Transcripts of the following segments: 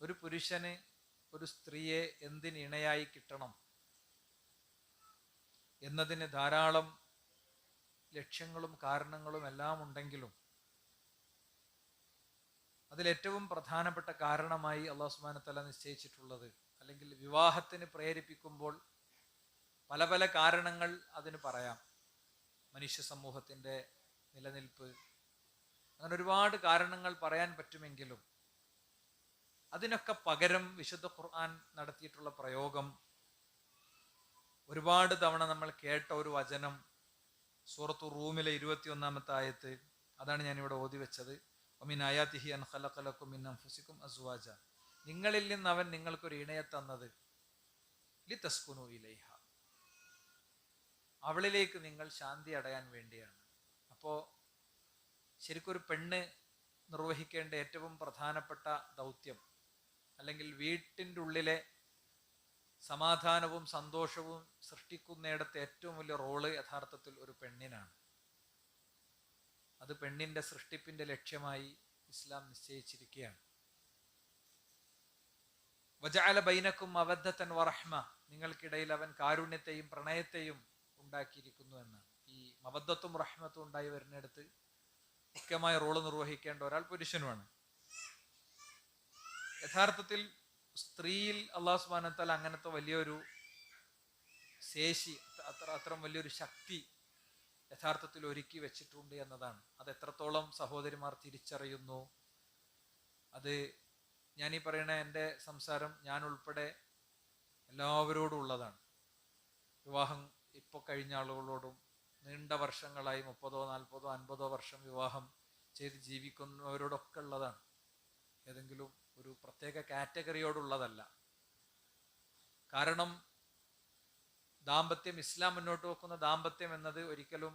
ഒരു പുരുഷന് ഒരു സ്ത്രീയെ എന്തിന് ഇണയായി കിട്ടണം എന്നതിന് ധാരാളം ലക്ഷ്യങ്ങളും കാരണങ്ങളും എല്ലാം ഉണ്ടെങ്കിലും അതിലേറ്റവും പ്രധാനപ്പെട്ട കാരണമായി അല്ലാഹു സുബ്ഹാനഹു വ തആല നിശ്ചയിച്ചിട്ടുള്ളത്, അല്ലെങ്കിൽ വിവാഹത്തിന് പ്രേരിപ്പിക്കുമ്പോൾ പല പല കാരണങ്ങൾ അതിന് പറയാം. മനുഷ്യ സമൂഹത്തിൻ്റെ നിലനിൽപ്പ്, അങ്ങനെ ഒരുപാട് കാരണങ്ങൾ പറയാൻ പറ്റുമെങ്കിലും അതിനൊക്കെ പകരം വിശുദ്ധ ഖുർആൻ നടത്തിയിട്ടുള്ള പ്രയോഗം, ഒരുപാട് തവണ നമ്മൾ കേട്ട ഒരു വചനം, സൂറത്തു റൂമിലെ 21-ാമത്തെ ആയത്ത്, അതാണ് ഞാനിവിടെ ഓതി വെച്ചത്. വമിൻ ആയാതിഹി അൻ ഖലഖ ലക്കും മിൻ അൻഫുസികും അസ്വാജ, നിങ്ങളിൽ നിന്ന് അവൻ നിങ്ങൾക്കൊരു ഇണയെ തന്നത് ലിതസ്കുനു ഇലൈഹ, അവളിലേക്ക് നിങ്ങൾ ശാന്തി അടയാൻ വേണ്ടിയാണ്. അപ്പോൾ ശരിക്കൊരു പെണ്ണ് നിർവഹിക്കേണ്ട ഏറ്റവും പ്രധാനപ്പെട്ട ദൗത്യം, അല്ലെങ്കിൽ വീട്ടിൻ്റെ ഉള്ളിലെ സമാധാനവും സന്തോഷവും സൃഷ്ടിക്കുന്നിടത്ത് ഏറ്റവും വലിയ റോള് യഥാർത്ഥത്തിൽ ഒരു പെണ്ണിനാണ്. അത് പെണ്ണിൻ്റെ സൃഷ്ടിപ്പിൻ്റെ ലക്ഷ്യമായി ഇസ്ലാം നിശ്ചയിച്ചിരിക്കുകയാണ്. വജഅല ബൈനക്കും മവദ്ദതൻ വറഹ്മ, നിങ്ങൾക്കിടയിൽ അവൻ കാരുണ്യത്തെയും പ്രണയത്തെയും ഉണ്ടാക്കിയിരിക്കുന്നു എന്നാണ്. ഈ മവദ്ദത്തും റഹ്മത്തും ഉണ്ടായി വരുന്നിടത്ത് മുഖ്യമായ റോള് നിർവഹിക്കേണ്ട ഒരാൾ പുരുഷനുമാണ്. യഥാർത്ഥത്തിൽ സ്ത്രീയിൽ അല്ലാഹു സുബ്ഹാനഹു വ തആല അങ്ങനത്തെ വലിയൊരു ശേഷി, അത്രയും വലിയൊരു ശക്തി യഥാർത്ഥത്തിൽ ഒരുക്കി വെച്ചിട്ടുണ്ട് എന്നതാണ്. അത് എത്രത്തോളം സഹോദരിമാർ തിരിച്ചറിയുന്നു, അത് ഞാനീ പറയണ എൻ്റെ സംസാരം ഞാൻ ഉൾപ്പെടെ എല്ലാവരോടും ഉള്ളതാണ്. വിവാഹം ഇപ്പോൾ കഴിഞ്ഞ ആളുകളോടും, നീണ്ട വർഷങ്ങളായി 30, 40, 50 വർഷം വിവാഹം ചെയ്ത് ജീവിക്കുന്നവരോടൊക്കെ ഉള്ളതാണ്. ഏതെങ്കിലും ഒരു പ്രത്യേക കാറ്റഗറിയോടുള്ളതല്ല. കാരണം ദാമ്പത്യം, ഇസ്ലാം മുന്നോട്ട് വെക്കുന്ന ദാമ്പത്യം എന്നത് ഒരിക്കലും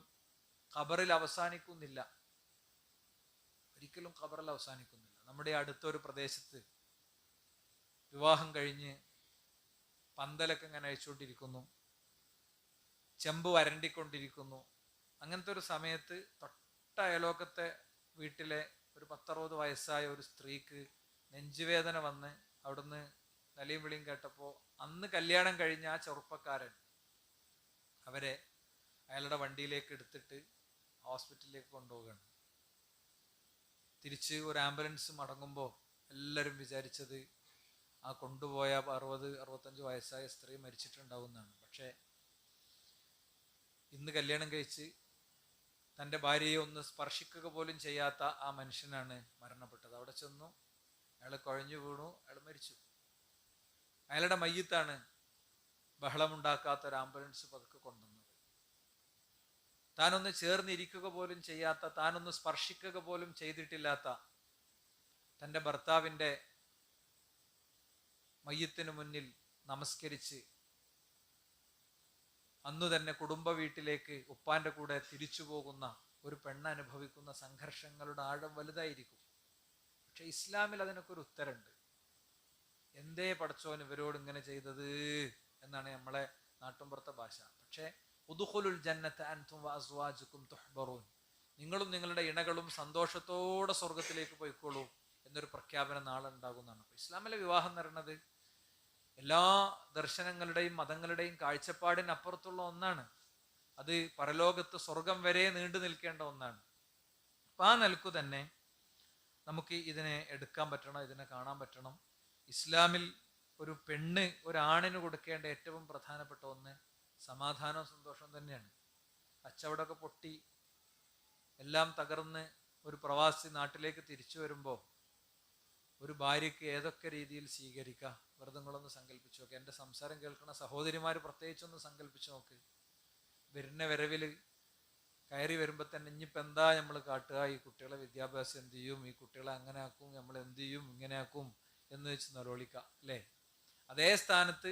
ഖബറിൽ അവസാനിക്കുന്നില്ല. ഒരിക്കലും ഖബറിൽ അവസാനിക്കുന്നില്ല. നമ്മുടെ അടുത്തൊരു പ്രദേശത്ത് വിവാഹം കഴിഞ്ഞ് പന്തലൊക്കെ ഇങ്ങനെ അയച്ചുകൊണ്ടിരിക്കുന്നു, ചെമ്പ് വരണ്ടിക്കൊണ്ടിരിക്കുന്നു. അങ്ങനത്തെ ഒരു സമയത്ത് തൊട്ട അയലോക്കത്തെ വീട്ടിലെ ഒരു 10-60 വയസ്സായ ഒരു സ്ത്രീക്ക് നെഞ്ചുവേദന വന്ന് അവിടുന്ന് നിലയും വിളിയും കേട്ടപ്പോൾ അന്ന് കല്യാണം കഴിഞ്ഞ ആ ചെറുപ്പക്കാരൻ അവരെ അയാളുടെ വണ്ടിയിലേക്ക് എടുത്തിട്ട് ഹോസ്പിറ്റലിലേക്ക് കൊണ്ടുപോവുകയാണ്. തിരിച്ച് ഒരു ആംബുലൻസ് മടങ്ങുമ്പോൾ എല്ലാവരും വിചാരിച്ചത് ആ കൊണ്ടുപോയ 60-65 വയസ്സായ സ്ത്രീ മരിച്ചിട്ടുണ്ടാവുന്നതാണ്. പക്ഷേ ഇന്ന് കല്യാണം കഴിച്ച് തൻ്റെ ഭാര്യയെ ഒന്ന് സ്പർശിക്കുക പോലും ചെയ്യാത്ത ആ മനുഷ്യനാണ് മരണപ്പെട്ടത്. അവിടെ ചെന്നു, അയാൾ കുഴഞ്ഞു വീണു, അയാൾ മരിച്ചു. അയാളുടെ മയ്യത്താണ് ബഹളമുണ്ടാക്കാത്ത ഒരു ആംബുലൻസ് പതുക്കെ കൊണ്ടുവന്നത്. താനൊന്ന് ചേർന്നിരിക്കുക പോലും ചെയ്യാത്ത, താനൊന്ന് സ്പർശിക്കുക പോലും ചെയ്തിട്ടില്ലാത്ത തൻ്റെ ഭർത്താവിൻ്റെ മയ്യത്തിന് മുന്നിൽ നമസ്കരിച്ച് അന്നു തന്നെ കുടുംബ വീട്ടിലേക്ക് ഉപ്പാന്റെ കൂടെ തിരിച്ചു പോകുന്ന ഒരു പെണ്ണ് അനുഭവിക്കുന്ന സംഘർഷങ്ങളുടെ ആഴം വലുതായിരിക്കും. പക്ഷെ ഇസ്ലാമിൽ അതിനൊക്കെ ഒരു ഉത്തരമുണ്ട്. എന്തേ പടച്ചോൻ ഇവരോട് ഇങ്ങനെ ചെയ്തത് എന്നാണ് നമ്മളെ നാട്ടുമ്പുറത്തെ ഭാഷ. പക്ഷേ ഉദ്ഖുലുൽ ജന്നത അൻതും വഅസ്വാജുകും തുഹ്ബറൂൻ, നിങ്ങളും നിങ്ങളുടെ ഇണകളും സന്തോഷത്തോടെ സ്വർഗത്തിലേക്ക് പോയിക്കോളൂ എന്നൊരു പ്രഖ്യാപനം നാളെ ഉണ്ടാകുന്നതാണ്. ഇസ്ലാമിലെ വിവാഹം എന്ന് പറയുന്നത് എല്ലാ ദർശനങ്ങളുടെയും മതങ്ങളുടെയും കാഴ്ചപ്പാടിനപ്പുറത്തുള്ള ഒന്നാണ്. അത് പരലോകത്ത് സ്വർഗം വരെ നീണ്ടു നിൽക്കേണ്ട ഒന്നാണ്. അപ്പം ആ നിലക്കു തന്നെ നമുക്ക് ഇതിനെ എടുക്കാൻ പറ്റണം, ഇതിനെ കാണാൻ പറ്റണം. ഇസ്ലാമിൽ ഒരു പെണ്ണ് ഒരാണിന് കൊടുക്കേണ്ട ഏറ്റവും പ്രധാനപ്പെട്ട ഒന്ന് സമാധാനവും സന്തോഷവും തന്നെയാണ്. കച്ചവടമൊക്കെ പൊട്ടി എല്ലാം തകർന്ന് ഒരു പ്രവാസി നാട്ടിലേക്ക് തിരിച്ചു വരുമ്പോൾ ഒരു ഭാര്യയ്ക്ക് ഏതൊക്കെ രീതിയിൽ സ്വീകരിക്കാം, വെറുതെ നിങ്ങളൊന്ന് സങ്കല്പിച്ചു നോക്ക്. എൻ്റെ സംസാരം കേൾക്കുന്ന സഹോദരിമാർ പ്രത്യേകിച്ചൊന്ന് സങ്കല്പിച്ചു നോക്ക്. വരുന്ന വരവിൽ കയറി വരുമ്പോൾ തന്നെ ഇനിയിപ്പോൾ എന്താ നമ്മൾ കാട്ടുക, ഈ കുട്ടികളെ വിദ്യാഭ്യാസം എന്ത് ചെയ്യും, ഈ കുട്ടികളെ അങ്ങനെ ആക്കും, നമ്മൾ എന്ത് ചെയ്യും, ഇങ്ങനെ ആക്കും എന്ന് വെച്ച് നിലവിളിക്കാം അല്ലേ. അതേ സ്ഥാനത്ത്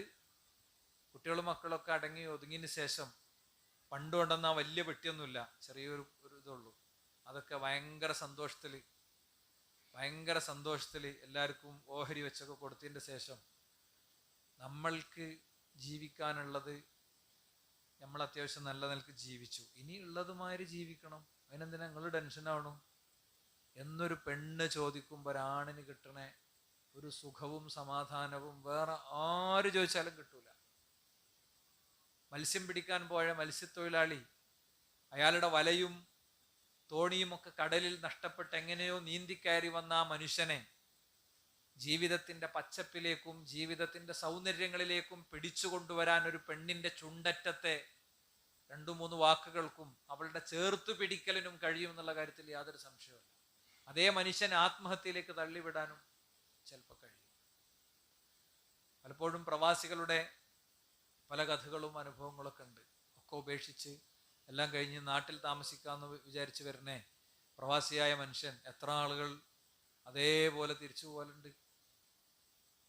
കുട്ടികളും മക്കളൊക്കെ അടങ്ങി ഒതുങ്ങിയതിന് ശേഷം പണ്ട് കൊണ്ടുവന്ന വലിയ പെട്ടിയൊന്നുമില്ല, ചെറിയൊരു ഇതുള്ളൂ, അതൊക്കെ ഭയങ്കര സന്തോഷത്തിൽ എല്ലാവർക്കും ഓഹരി വെച്ചൊക്കെ കൊടുത്തതിൻ്റെ ശേഷം നമ്മൾക്ക് ജീവിക്കാനുള്ളത് നമ്മൾ അത്യാവശ്യം നല്ല നിലക്ക് ജീവിച്ചു, ഇനി ഉള്ളതുമാതിരി ജീവിക്കണം, അതിനെന്തിനാ നിങ്ങൾ ടെൻഷനാവണം എന്നൊരു പെണ്ണ് ചോദിക്കുമ്പോൾ ഒരാണിന് കിട്ടണ ഒരു സുഖവും സമാധാനവും വേറെ ആര് ചോദിച്ചാലും കിട്ടൂല. മത്സ്യം പിടിക്കാൻ പോയ മത്സ്യത്തൊഴിലാളി അയാളുടെ വലയും തോണിയും ഒക്കെ കടലിൽ നഷ്ടപ്പെട്ട് എങ്ങനെയോ നീന്തിക്കയറി വന്ന ആ മനുഷ്യനെ ജീവിതത്തിന്റെ പച്ചപ്പിലേക്കും ജീവിതത്തിന്റെ സൗന്ദര്യങ്ങളിലേക്കും പിടിച്ചു കൊണ്ടുവരാൻ ഒരു പെണ്ണിന്റെ ചുണ്ടറ്റത്തെ 2-3 വാക്കുകൾക്കും അവളുടെ ചേർത്തു പിടിക്കലിനും കഴിയും എന്നുള്ള കാര്യത്തിൽ യാതൊരു സംശയവുമില്ല. അതേ മനുഷ്യൻ ആത്മഹത്യയിലേക്ക് തള്ളിവിടാനും ചിലപ്പോൾ കഴിയും. പലപ്പോഴും പ്രവാസികളുടെ പല കഥകളും അനുഭവങ്ങളൊക്കെ ഉണ്ട്. ഒക്കെ ഉപേക്ഷിച്ച് എല്ലാം കഴിഞ്ഞ് നാട്ടിൽ താമസിക്കാമെന്ന് വിചാരിച്ചു വരുന്നേ പ്രവാസിയായ മനുഷ്യൻ എത്ര ആളുകൾ അതേപോലെ തിരിച്ചു പോലുണ്ട്.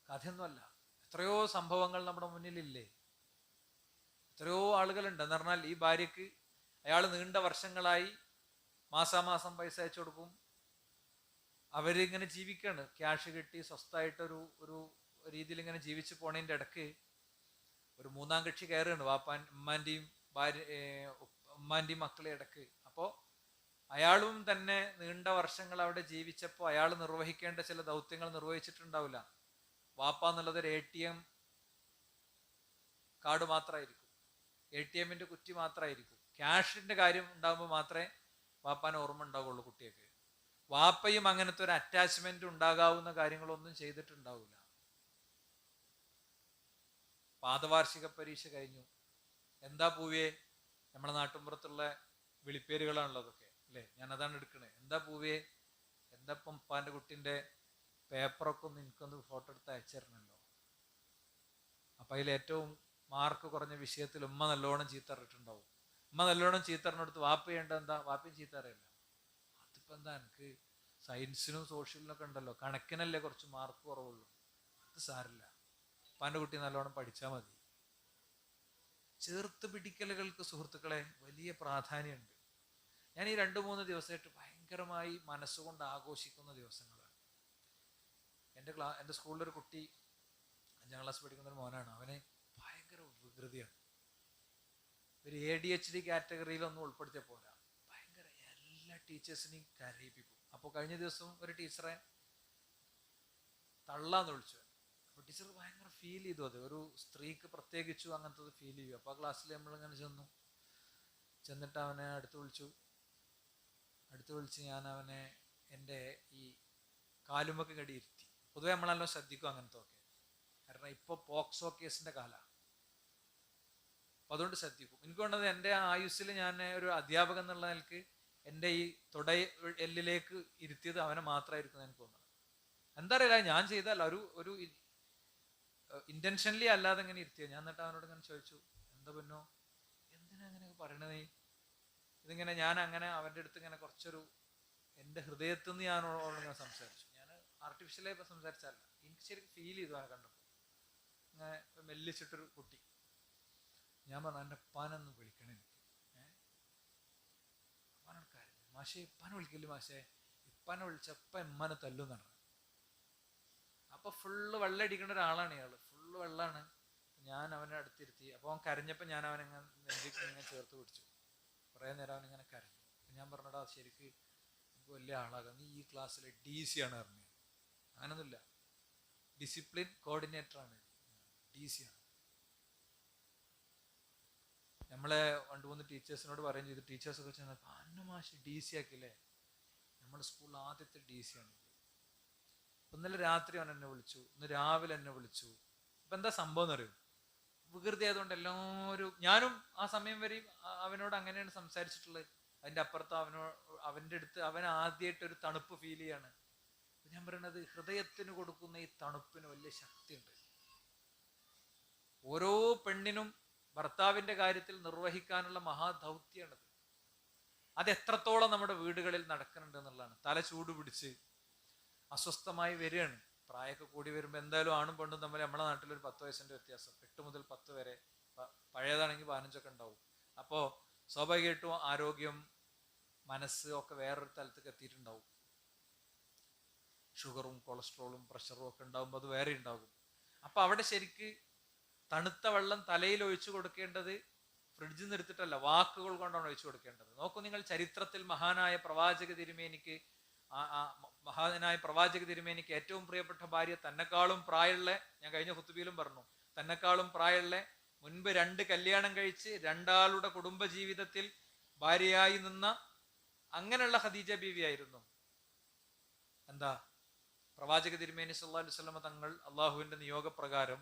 കഥയൊന്നുമല്ല, എത്രയോ സംഭവങ്ങൾ നമ്മുടെ മുന്നിലില്ലേ. എത്രയോ ആളുകളുണ്ട്. എന്ന് പറഞ്ഞാൽ ഈ ഭാര്യക്ക് അയാൾ നീണ്ട വർഷങ്ങളായി മാസാമാസം പൈസ അയച്ചു കൊടുക്കും. അവരിങ്ങനെ ജീവിക്കാണ്, ക്യാഷ് കിട്ടി സ്വസ്ഥമായിട്ടൊരു ഒരു രീതിയിൽ ഇങ്ങനെ ജീവിച്ചു പോണതിൻ്റെ ഇടയ്ക്ക് ഒരു 3-ാം കക്ഷി കയറുകയാണ്, ഉമ്മാൻ്റെയും മക്കളെ ഇടയ്ക്ക്. അപ്പോൾ അയാളും തന്നെ നീണ്ട വർഷങ്ങൾ അവിടെ ജീവിച്ചപ്പോൾ അയാൾ നിർവഹിക്കേണ്ട ചില ദൗത്യങ്ങൾ നിർവഹിച്ചിട്ടുണ്ടാവില്ല. വാപ്പ എന്നുള്ളത് ഒരു ATM കാർഡ് മാത്രമായിരിക്കും, ATM-ന്റെ കുറ്റി മാത്രമായിരിക്കും. ക്യാഷിന്റെ കാര്യം ഉണ്ടാകുമ്പോൾ മാത്രമേ വാപ്പാനെ ഓർമ്മ ഉണ്ടാവുള്ളൂ കുട്ടിയൊക്കെ. വാപ്പയും അങ്ങനത്തെ ഒരു അറ്റാച്ച്മെന്റ് ഉണ്ടാകാവുന്ന കാര്യങ്ങളൊന്നും ചെയ്തിട്ടുണ്ടാവില്ല. പാദവാർഷിക പരീക്ഷ കഴിഞ്ഞു. എന്താ പൂവേ, നമ്മളെ നാട്ടുമ്പുറത്തുള്ള വിളിപ്പേരുകളാണല്ലോ അതൊക്കെ അല്ലേ, ഞാൻ അതാണ് എടുക്കണേ. എന്താ പൂവേ, എന്താ ഇപ്പം ഉപ്പാന്റെ കുട്ടിന്റെ പേപ്പറൊക്കെ ഒന്ന് എനിക്കൊന്ന് ഫോട്ടോ എടുത്ത് അയച്ചിരണല്ലോ. അപ്പൊ അതിൽ ഏറ്റവും മാർക്ക് കുറഞ്ഞ വിഷയത്തിൽ ഉമ്മ നല്ലോണം ചീത്തറിട്ടുണ്ടാവും. ഉമ്മ നല്ലോണം ചീത്തറിനടുത്ത് വാപ്പ ചെയ്യേണ്ട എന്താ, വാപ്പയും ചീത്തറിയല്ല. അതിപ്പോ എന്താ, എനിക്ക് സയൻസിനും സോഷ്യലിനൊക്കെ ഉണ്ടല്ലോ, കണക്കിനല്ലേ കുറച്ച് മാർക്ക് കുറവുള്ളൂ, അത് സാരില്ല, ഉപ്പാന്റെ കുട്ടി നല്ലോണം പഠിച്ചാൽ മതി. ചേർത്ത് പിടിക്കലുകൾക്ക് സുഹൃത്തുക്കളെ വലിയ പ്രാധാന്യമുണ്ട്. ഞാൻ ഈ 2-3 ദിവസമായിട്ട് ഭയങ്കരമായി മനസ്സുകൊണ്ട് ആഘോഷിക്കുന്ന ദിവസങ്ങളാണ്. എൻ്റെ സ്കൂളിലൊരു കുട്ടി 5-ാം ക്ലാസ് പഠിക്കുന്ന ഒരു മോനാണ്. അവന് ഭയങ്കര വികൃതിയാണ്. ഒരു ADHD കാറ്റഗറിയിലൊന്നും ഉൾപ്പെടുത്തിയ പോരാ, ഭയങ്കര എല്ലാ ടീച്ചേഴ്സിനെയും കരയിപ്പിക്കും. അപ്പോൾ കഴിഞ്ഞ ദിവസം ഒരു ടീച്ചറെ തള്ളാന്ന് വിളിച്ചു. അപ്പോൾ ടീച്ചർ ഭയങ്കര ഫീൽ ചെയ്തു, അത് ഒരു സ്ത്രീക്ക് പ്രത്യേകിച്ചു അങ്ങനത്തെ ഫീൽ ചെയ്യും. അപ്പോൾ ആ ക്ലാസ്സിൽ നമ്മളിങ്ങനെ ചെന്നിട്ട് അവനെ അടുത്ത് വിളിച്ച് ഞാൻ അവനെ എൻ്റെ ഈ കാലുമൊക്കെ കടിയിരുത്തി. പൊതുവെ നമ്മളെല്ലാം ശ്രദ്ധിക്കും അങ്ങനത്തെ ഒക്കെ, കാരണം ഇപ്പോൾ പോക്സോ കേസിന്റെ കാലമാണ്. അപ്പൊ അതുകൊണ്ട് ശ്രദ്ധിക്കും. എനിക്ക് വേണ്ടത് എൻ്റെ ആയുസ്സിൽ ഞാൻ ഒരു അധ്യാപകൻ എന്നുള്ള നിലക്ക് എൻ്റെ ഈ എല്ലിലേക്ക് ഇരുത്തിയത് അവനെ മാത്രമായിരിക്കും എനിക്ക് തോന്നുന്നത്. എന്താ അറിയില്ല, ഞാൻ ചെയ്തല്ല, ഒരു ഇന്റൻഷനലി അല്ലാതെ ഇങ്ങനെ ഇരുത്തിയത്. ഞാൻ എന്നിട്ട് അവനോട് ഇങ്ങനെ ചോദിച്ചു, എന്താ പൊന്നോ എന്തിനാ അങ്ങനെയൊക്കെ പറയണത്? ഇതിങ്ങനെ ഞാൻ അങ്ങനെ അവൻ്റെ അടുത്ത് ഇങ്ങനെ കുറച്ചൊരു എൻ്റെ ഹൃദയത്തിൽ നിന്ന് ഞാൻ ഇങ്ങനെ സംസാരിച്ചു. ഞാൻ ആർട്ടിഫിഷ്യലായി ഇപ്പം സംസാരിച്ചല്ല, എനിക്ക് ശരിക്കും ഫീൽ ചെയ്തു അവനെ കണ്ടപ്പോൾ. ഇങ്ങനെ മെല്ലിച്ചിട്ടൊരു കുട്ടി. ഞാൻ പറഞ്ഞു, എൻ്റെ ഉപ്പാനൊന്ന് വിളിക്കണേ എനിക്ക്. ഉപ്പാനോട് കാര്യം, മാഷേ ഇപ്പാനെ വിളിക്കില്ല മാഷേ, ഇപ്പാനെ വിളിച്ചപ്പം എമ്മാനെ തല്ലും നടന്നു. അപ്പൊ ഫുള്ള് വെള്ളം അടിക്കേണ്ട ഒരാളാണ് ഇയാള്, ഫുള്ള് വെള്ളമാണ്. ഞാൻ അവനെ അടുത്തിരുത്തി. അപ്പോൾ അവൻ കരഞ്ഞപ്പോൾ ഞാൻ അവനെങ്ങനെ നെഞ്ചിക്ക് ഇങ്ങനെ ചേർത്ത് പിടിച്ചു. കുറേ നേരം അവനിങ്ങനെ കരഞ്ഞു. ഞാൻ പറഞ്ഞടാ ശരിക്ക് വലിയ ആളാകാം, നീ ഈ ക്ലാസ്സിലെ DC ആണ് പറഞ്ഞത്. അങ്ങനൊന്നുമില്ല, ഡിസിപ്ലിൻ കോർഡിനേറ്റർ ആണ്, DC ആണ്. നമ്മളെ 2-3 ടീച്ചേഴ്സിനോട് പറയുകയും ചെയ്തു. ടീച്ചേഴ്സൊക്കെ ചെന്നപ്പോൾ അന്ന മാഷ് DC ആക്കില്ലേ, നമ്മുടെ സ്കൂളിൽ ആദ്യത്തെ DC ആണ്. ഇന്നലെ രാത്രി അവൻ എന്നെ വിളിച്ചു, ഇന്ന് രാവിലെ എന്നെ വിളിച്ചു. അപ്പൊ എന്താ സംഭവം എന്ന് അറിയും, വികൃതി ആയതുകൊണ്ട് എല്ലാവരും, ഞാനും ആ സമയം വരെയും അവനോട് അങ്ങനെയാണ് സംസാരിച്ചിട്ടുള്ളത്. അതിൻ്റെ അപ്പുറത്ത് അവൻ്റെ അടുത്ത് അവൻ ആദ്യമായിട്ടൊരു തണുപ്പ് ഫീൽ ചെയ്യാണ്. ഞാൻ പറയണത്, ഹൃദയത്തിന് കൊടുക്കുന്ന ഈ തണുപ്പിന് വലിയ ശക്തിയുണ്ട്. ഓരോ പെണ്ണിനും ഭർത്താവിന്റെ കാര്യത്തിൽ നിർവഹിക്കാനുള്ള മഹാദൗത്യമാണത്. അത് എത്രത്തോളം നമ്മുടെ വീടുകളിൽ നടക്കുന്നുണ്ട് എന്നുള്ളതാണ്. തല ചൂട് പിടിച്ച് അസ്വസ്ഥമായി വരികയാണ്. പ്രായമൊക്കെ കൂടി വരുമ്പോൾ എന്തായാലും ആണും പെണ്ണും തമ്മിൽ നമ്മളെ നാട്ടിലൊരു 10 വയസ്സിന്റെ വ്യത്യാസം, 8 മുതൽ 10 വരെ, പഴയതാണെങ്കിൽ 15 ഉണ്ടാവും. അപ്പോൾ സ്വാഭാവികമായിട്ടും ആരോഗ്യം, മനസ്സ് ഒക്കെ വേറൊരു തലത്തേക്ക് എത്തിയിട്ടുണ്ടാവും. ഷുഗറും കൊളസ്ട്രോളും പ്രഷറും ഒക്കെ ഉണ്ടാകുമ്പോൾ അത് വേറെ ഉണ്ടാകും. അപ്പൊ അവിടെ ശരിക്ക് തണുത്ത വെള്ളം തലയിൽ ഒഴിച്ചു കൊടുക്കേണ്ടത് ഫ്രിഡ്ജിൽ നിന്ന് എടുത്തിട്ടല്ല, വാക്കുകൾ കൊണ്ടാണ് ഒഴിച്ചു കൊടുക്കേണ്ടത്. നോക്കൂ നിങ്ങൾ, ചരിത്രത്തിൽ മഹാനായ പ്രവാചക തിരുമേനിക്ക് മഹാനായ പ്രവാചക തിരുമേനിക്ക് ഏറ്റവും പ്രിയപ്പെട്ട ഭാര്യ തന്നെക്കാളും പ്രായമുള്ള, ഞാൻ കഴിഞ്ഞ ഖുതുബയിലും പറഞ്ഞു, തന്നെക്കാളും പ്രായമുള്ള, മുൻപ് 2 കല്യാണം കഴിച്ച് 2 ആളുടെ കുടുംബ ജീവിതത്തിൽ ഭാര്യയായി നിന്ന അങ്ങനെയുള്ള ഖദീജ ബീവി ആയിരുന്നു. എന്താ, പ്രവാചക തിരുമേനി സല്ലല്ലാഹു അലൈഹി വസല്ലം തങ്ങൾ അള്ളാഹുവിന്റെ നിയോഗപ്രകാരം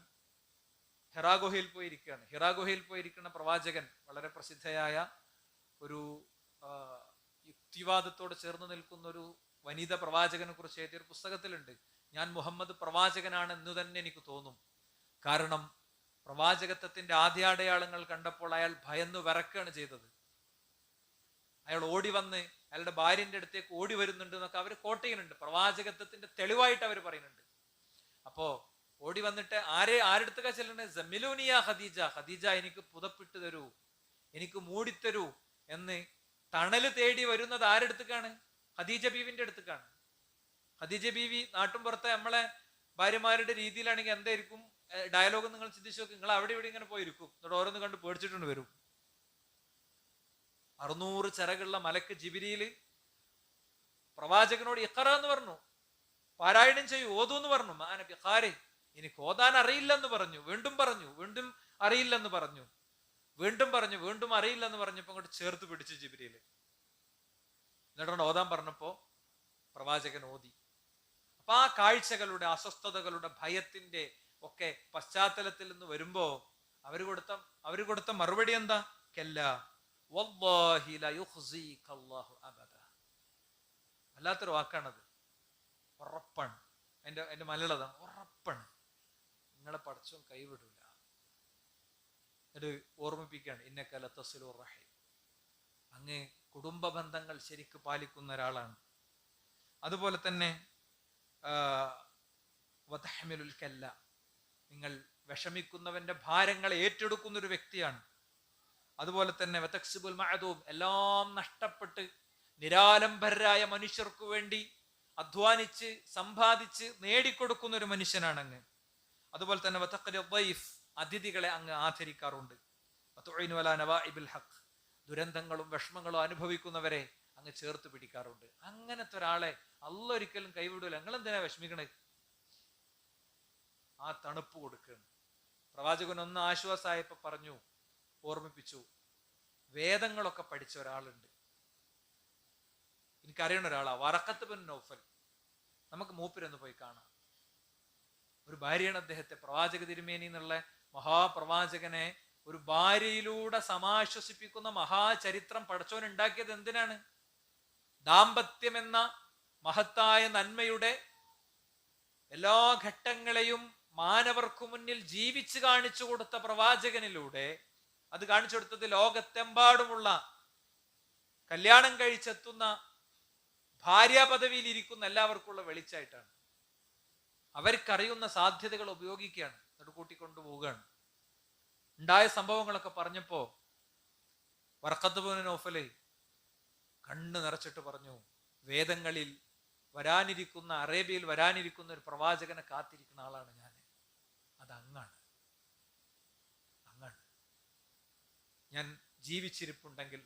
ഹിറാ ഗുഹയിൽ പോയിരിക്കുകയാണ്. ഹിറാ ഗുഹയിൽ പോയിരിക്കുന്ന പ്രവാചകൻ വളരെ പ്രസിദ്ധയായ ഒരു യുക്തിവാദത്തോട് ചേർന്ന് നിൽക്കുന്ന ഒരു വനിത പ്രവാചകനെ കുറിച്ച് എഴുതിയൊരു പുസ്തകത്തിലുണ്ട്, ഞാൻ മുഹമ്മദ് പ്രവാചകനാണ് എന്ന് തന്നെ എനിക്ക് തോന്നും. കാരണം പ്രവാചകത്വത്തിന്റെ ആദ്യാടയാളങ്ങൾ കണ്ടപ്പോൾ അയാൾ ഭയന്ന് വിറക്കുകയാണ് ചെയ്തത്. അയാൾ ഓടി വന്ന് അയാളുടെ ഭാര്യന്റെ അടുത്തേക്ക് ഓടി വരുന്നുണ്ട് എന്നൊക്കെ അവർ കോട്ട് ചെയ്യുന്നുണ്ട്. പ്രവാചകത്വത്തിന്റെ തെളിവായിട്ട് അവർ പറയുന്നുണ്ട്. അപ്പോ ഓടി വന്നിട്ട് ആരെടുത്തൊക്കെ ചെല്ലുന്നത്, ജമിലൂനിയ ഖദീജ, ഖദീജ എനിക്ക് പുതപ്പിട്ട് തരൂ, എനിക്ക് മൂടിത്തരൂ എന്ന് തണല് തേടി വരുന്നത് ആരെടുത്തേക്കാണ്? ഖദീജ ബീവിന്റെ അടുത്തേക്കാണ്. ഖദീജ ബീവി നാട്ടും പുറത്തെ നമ്മളെ ഭാര്യമാരുടെ രീതിയിലാണെങ്കിൽ എന്തായിരിക്കും ഡയലോഗ് നിങ്ങൾ ചിന്തിച്ചു നോക്ക്. നിങ്ങൾ അവിടെ ഇവിടെ ഇങ്ങനെ പോയിരിക്കും, എന്നിട്ട് ഓരോന്ന് കണ്ട് പേടിച്ചിട്ടുണ്ട് വരും. 600 ചിറകുള്ള മലക്ക് ജിബ്രീൽ പ്രവാചകനോട് ഇഖ്റ എന്ന് പറഞ്ഞു, പാരായണം ചെയ്യൂ, ഓതു എന്ന് പറഞ്ഞു. മാന ബിഖാരി, എനിക്ക് ഓതാൻ അറിയില്ലെന്ന് പറഞ്ഞു. വീണ്ടും പറഞ്ഞു, വീണ്ടും അറിയില്ലെന്ന് പറഞ്ഞു, വീണ്ടും പറഞ്ഞു, വീണ്ടും അറിയില്ലെന്ന് പറഞ്ഞപ്പോ അങ്ങോട്ട് ചേർത്ത് പിടിച്ചു ജിബ്രീൽ. എന്നിട്ട് ഓതാൻ പറഞ്ഞപ്പോ പ്രവാചകൻ ഓതി. അപ്പൊ ആ കാഴ്ചകളുടെ, അസ്വസ്ഥതകളുടെ, ഭയത്തിന്റെ ഒക്കെ പശ്ചാത്തലത്തിൽ നിന്ന് വരുമ്പോ അവര് കൊടുത്ത മറുപടി എന്താ? കല്ല വല്ലാഹി ലാ യുഖ്സിക അല്ലാഹു അബദ. വല്ലാത്തൊരു വാക്കാണത്. ഉറപ്പാണ്, എന്റെ മലയാളതാണ്, ഉറപ്പാണ്, നിങ്ങളെ പടച്ചോൻ കൈവിടൂല. ഇത് ഓർമ്മിപ്പിക്കുകയാണ്, ഇന്നക ലതസിലുർ റഹീം, അങ്ങ് കുടുംബ ബന്ധങ്ങൾ ശരിക്ക് പാലിക്കുന്ന ഒരാളാണ്. അതുപോലെ തന്നെ വതഹ്മിലുൽ കല്ല, നിങ്ങൾ വിഷമിക്കുന്നവന്റെ ഭാരങ്ങളെ ഏറ്റെടുക്കുന്ന ഒരു വ്യക്തിയാണ്. അതുപോലെ തന്നെ വതക്സിബുൽ മഅദൂം, എല്ലാം നഷ്ടപ്പെട്ട് നിരാലംബരായ മനുഷ്യർക്ക് വേണ്ടി അധ്വാനിച്ച് സമ്പാദിച്ച് നേടിക്കൊടുക്കുന്ന ഒരു മനുഷ്യനാണ് അങ്ങ്. അതുപോലെ തന്നെ വതഖ്രി ദൈഫ്, അതിഥികളെ അങ്ങ് ആദരിക്കാറുണ്ട്. വതുഇനു അലാ നവാഇബിൽ ഹഖ്, ദുരന്തങ്ങളും വിഷമങ്ങളും അനുഭവിക്കുന്നവരെ അങ്ങ് ചേർത്ത് പിടിക്കാറുണ്ട്. അങ്ങനത്തെ ഒരാളെ അല്ലാഹ് ഒരിക്കലും കൈവിടൂല. നിങ്ങൾ എന്തിനാ വിഷമിക്കണേ? ആ തണുപ്പ് കൊടുക്കുകയാണ്. പ്രവാചകൻ ഒന്ന് ആശ്വാസമായപ്പോ പറഞ്ഞു, ഓർമ്മിപ്പിച്ചു, വേദങ്ങളൊക്കെ പഠിച്ച ഒരാളുണ്ട്, എനിക്കറിയണ ഒരാളാ, വറഖത്ത് ബിൻ നൗഫൽ. നമുക്ക് മൂപ്പരൊന്ന് പോയി കാണാം. ഒരു ഭാര്യയാണ് അദ്ദേഹത്തെ, പ്രവാചക തിരുമേനി എന്നുള്ള മഹാപ്രവാചകനെ ഒരു ഭാര്യയിലൂടെ സമാശ്വസിപ്പിക്കുന്ന മഹാചരിത്രം പടച്ചോൻ ഉണ്ടാക്കിയത് എന്തിനാണ്? ദാമ്പത്യം എന്ന മഹത്തായ നന്മയുടെ എല്ലാ ഘട്ടങ്ങളെയും മാനവർക്കു മുന്നിൽ ജീവിച്ച് കാണിച്ചു കൊടുത്ത പ്രവാചകനിലൂടെ, അത് കാണിച്ചു കൊടുത്തത് ലോകത്തെമ്പാടുമുള്ള കല്യാണം കഴിച്ചെത്തുന്ന ഭാര്യ പദവിയിൽ ഇരിക്കുന്ന എല്ലാവർക്കുള്ള വെളിച്ചായിട്ടാണ്. അവർക്കറിയുന്ന സാധ്യതകൾ ഉപയോഗിക്കുകയാണ്, എന്നിട്ട് കൂട്ടിക്കൊണ്ടു പോവുകയാണ്. ഉണ്ടായ സംഭവങ്ങളൊക്കെ പറഞ്ഞപ്പോ വറഖത്ത് ബിൻ നൗഫൽ കണ്ണ് നിറച്ചിട്ട് പറഞ്ഞു, വേദങ്ങളിൽ വരാനിരിക്കുന്ന, അറേബ്യയിൽ വരാനിരിക്കുന്ന ഒരു പ്രവാചകനെ കാത്തിരിക്കുന്ന ആളാണ് ഞാൻ. അത് അങ്ങാണ്. ഞാൻ ജീവിച്ചിരിപ്പുണ്ടെങ്കിൽ,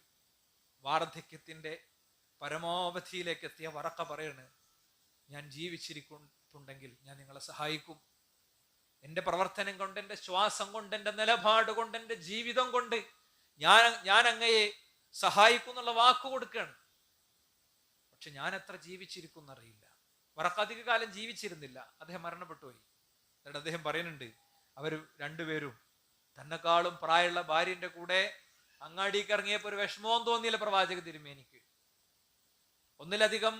വാർദ്ധക്യത്തിന്റെ പരമാവധിയിലേക്ക് എത്തിയ വറഖ പറയാണ്, ഞാൻ ജീവിച്ചിരിപ്പുണ്ടെങ്കിൽ ഞാൻ നിങ്ങളെ സഹായിക്കും. എൻ്റെ പ്രവർത്തനം കൊണ്ട്, എൻ്റെ ശ്വാസം കൊണ്ട്, എൻ്റെ നിലപാട് കൊണ്ട്, എൻ്റെ ജീവിതം കൊണ്ട് ഞാൻ അങ്ങയെ സഹായിക്കും എന്നുള്ള വാക്ക് കൊടുക്കുകയാണ്. പക്ഷെ ഞാൻ എത്ര ജീവിച്ചിരിക്കും എന്നറിയില്ല. വറഖ അധിക കാലം ജീവിച്ചിരുന്നില്ല, അദ്ദേഹം മരണപ്പെട്ടു പോയി. എന്നിട്ട് അദ്ദേഹം പറയുന്നുണ്ട്, അവർ രണ്ടുപേരും തന്നെക്കാളും പ്രായമുള്ള ഭാര്യന്റെ കൂടെ അങ്ങാടിക്ക് ഇറങ്ങിയപ്പോ ഒരു വിഷമവും തോന്നിയില്ല പ്രവാചക തിരുമേനിക്ക്. ഒന്നിലധികം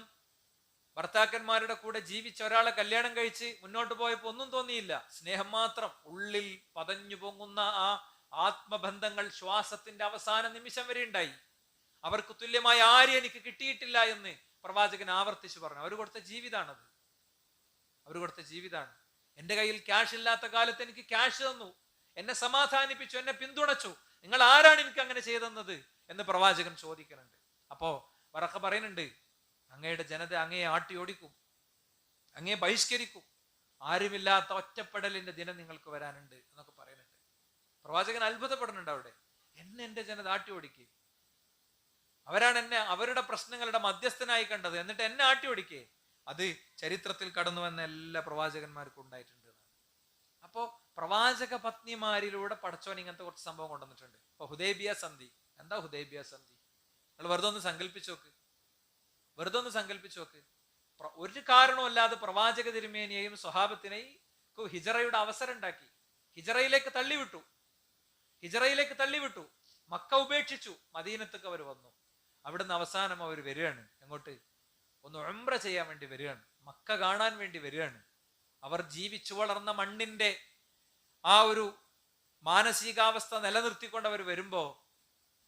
ഭർത്താക്കന്മാരുടെ കൂടെ ജീവിച്ച ഒരാളെ കല്യാണം കഴിച്ച് മുന്നോട്ട് പോയപ്പോ ഒന്നും തോന്നിയില്ല, സ്നേഹം മാത്രം. ഉള്ളിൽ പതഞ്ഞു പൊങ്ങുന്ന ആ ആത്മബന്ധങ്ങൾ ശ്വാസത്തിന്റെ അവസാന നിമിഷം വരെ ഉണ്ടായി. അവർക്ക് തുല്യമായ ആരും എനിക്ക് കിട്ടിയിട്ടില്ല എന്ന് പ്രവാചകൻ ആവർത്തിച്ചു പറഞ്ഞു. അവർ കൊടുത്ത ജീവിതാണത്, അവർ കൊടുത്ത ജീവിതാണ്. എന്റെ കയ്യിൽ ക്യാഷ് ഇല്ലാത്ത കാലത്ത് എനിക്ക് ക്യാഷ് തന്നു, എന്നെ സമാധാനിപ്പിച്ചു, എന്നെ പിന്തുണച്ചു. നിങ്ങൾ ആരാണ് എനിക്ക് അങ്ങനെ ചെയ്തെന്നത് എന്ന് പ്രവാചകൻ ചോദിക്കുന്നുണ്ട്. അപ്പോ വറഖ പറയുന്നുണ്ട്, അങ്ങയുടെ ജനത അങ്ങയെ ആട്ടി ഓടിക്കും, അങ്ങയെ ബഹിഷ്കരിക്കും, ആരുമില്ലാത്ത ഒറ്റപ്പെടലിന്റെ ദിനം നിങ്ങൾക്ക് വരാനുണ്ട് എന്നൊക്കെ പറയുന്നുണ്ട്. പ്രവാചകൻ അത്ഭുതപ്പെടുന്നുണ്ട് അവിടെ, എന്നെ എന്റെ ജനത ആട്ടി ഓടിക്കും. അവരാണ് എന്നെ അവരുടെ പ്രശ്നങ്ങളുടെ മധ്യസ്ഥനായി കണ്ടത്, എന്നിട്ട് എന്നെ ആട്ടി ഓടിക്കേ. അത് ചരിത്രത്തിൽ കടന്നു വന്ന എല്ലാ പ്രവാചകന്മാർക്കും ഉണ്ടായിട്ടുണ്ട്. അപ്പോ പ്രവാചക പത്നിമാരിലൂടെ പടച്ചോൻ ഇങ്ങനത്തെ കുറച്ച് സംഭവം കൊണ്ടുവന്നിട്ടുണ്ട്. ഇപ്പൊ ഹുദൈബിയ സന്ധി. എന്താ ഹുദൈബിയ സന്ധി? നിങ്ങൾ വെറുതെ ഒന്ന് സങ്കല്പിച്ചു നോക്ക്, വെറുതെ ഒന്ന് സങ്കല്പിച്ചു നോക്ക്. ഒരു കാരണവുമല്ലാതെ പ്രവാചക തിരുമേനിയെയും സ്വഹാബത്തിനെയും ഹിജറയുടെ അവസരം ഉണ്ടാക്കി, ഹിജറയിലേക്ക് തള്ളിവിട്ടു, ഹിജറയിലേക്ക് തള്ളിവിട്ടു. മക്ക ഉപേക്ഷിച്ചു, മദീനത്തേക്ക് അവർ വന്നു. അവിടുന്ന് അവസാനം അവർ വരികയാണ്. എങ്ങോട്ട്? ഒന്ന് ഉംറ ചെയ്യാൻ വേണ്ടി വരികയാണ്, മക്ക കാണാൻ വേണ്ടി വരികയാണ്. അവർ ജീവിച്ചു വളർന്ന മണ്ണിന്റെ ആ ഒരു മാനസികാവസ്ഥ നിലനിർത്തിക്കൊണ്ട് അവർ വരുമ്പോ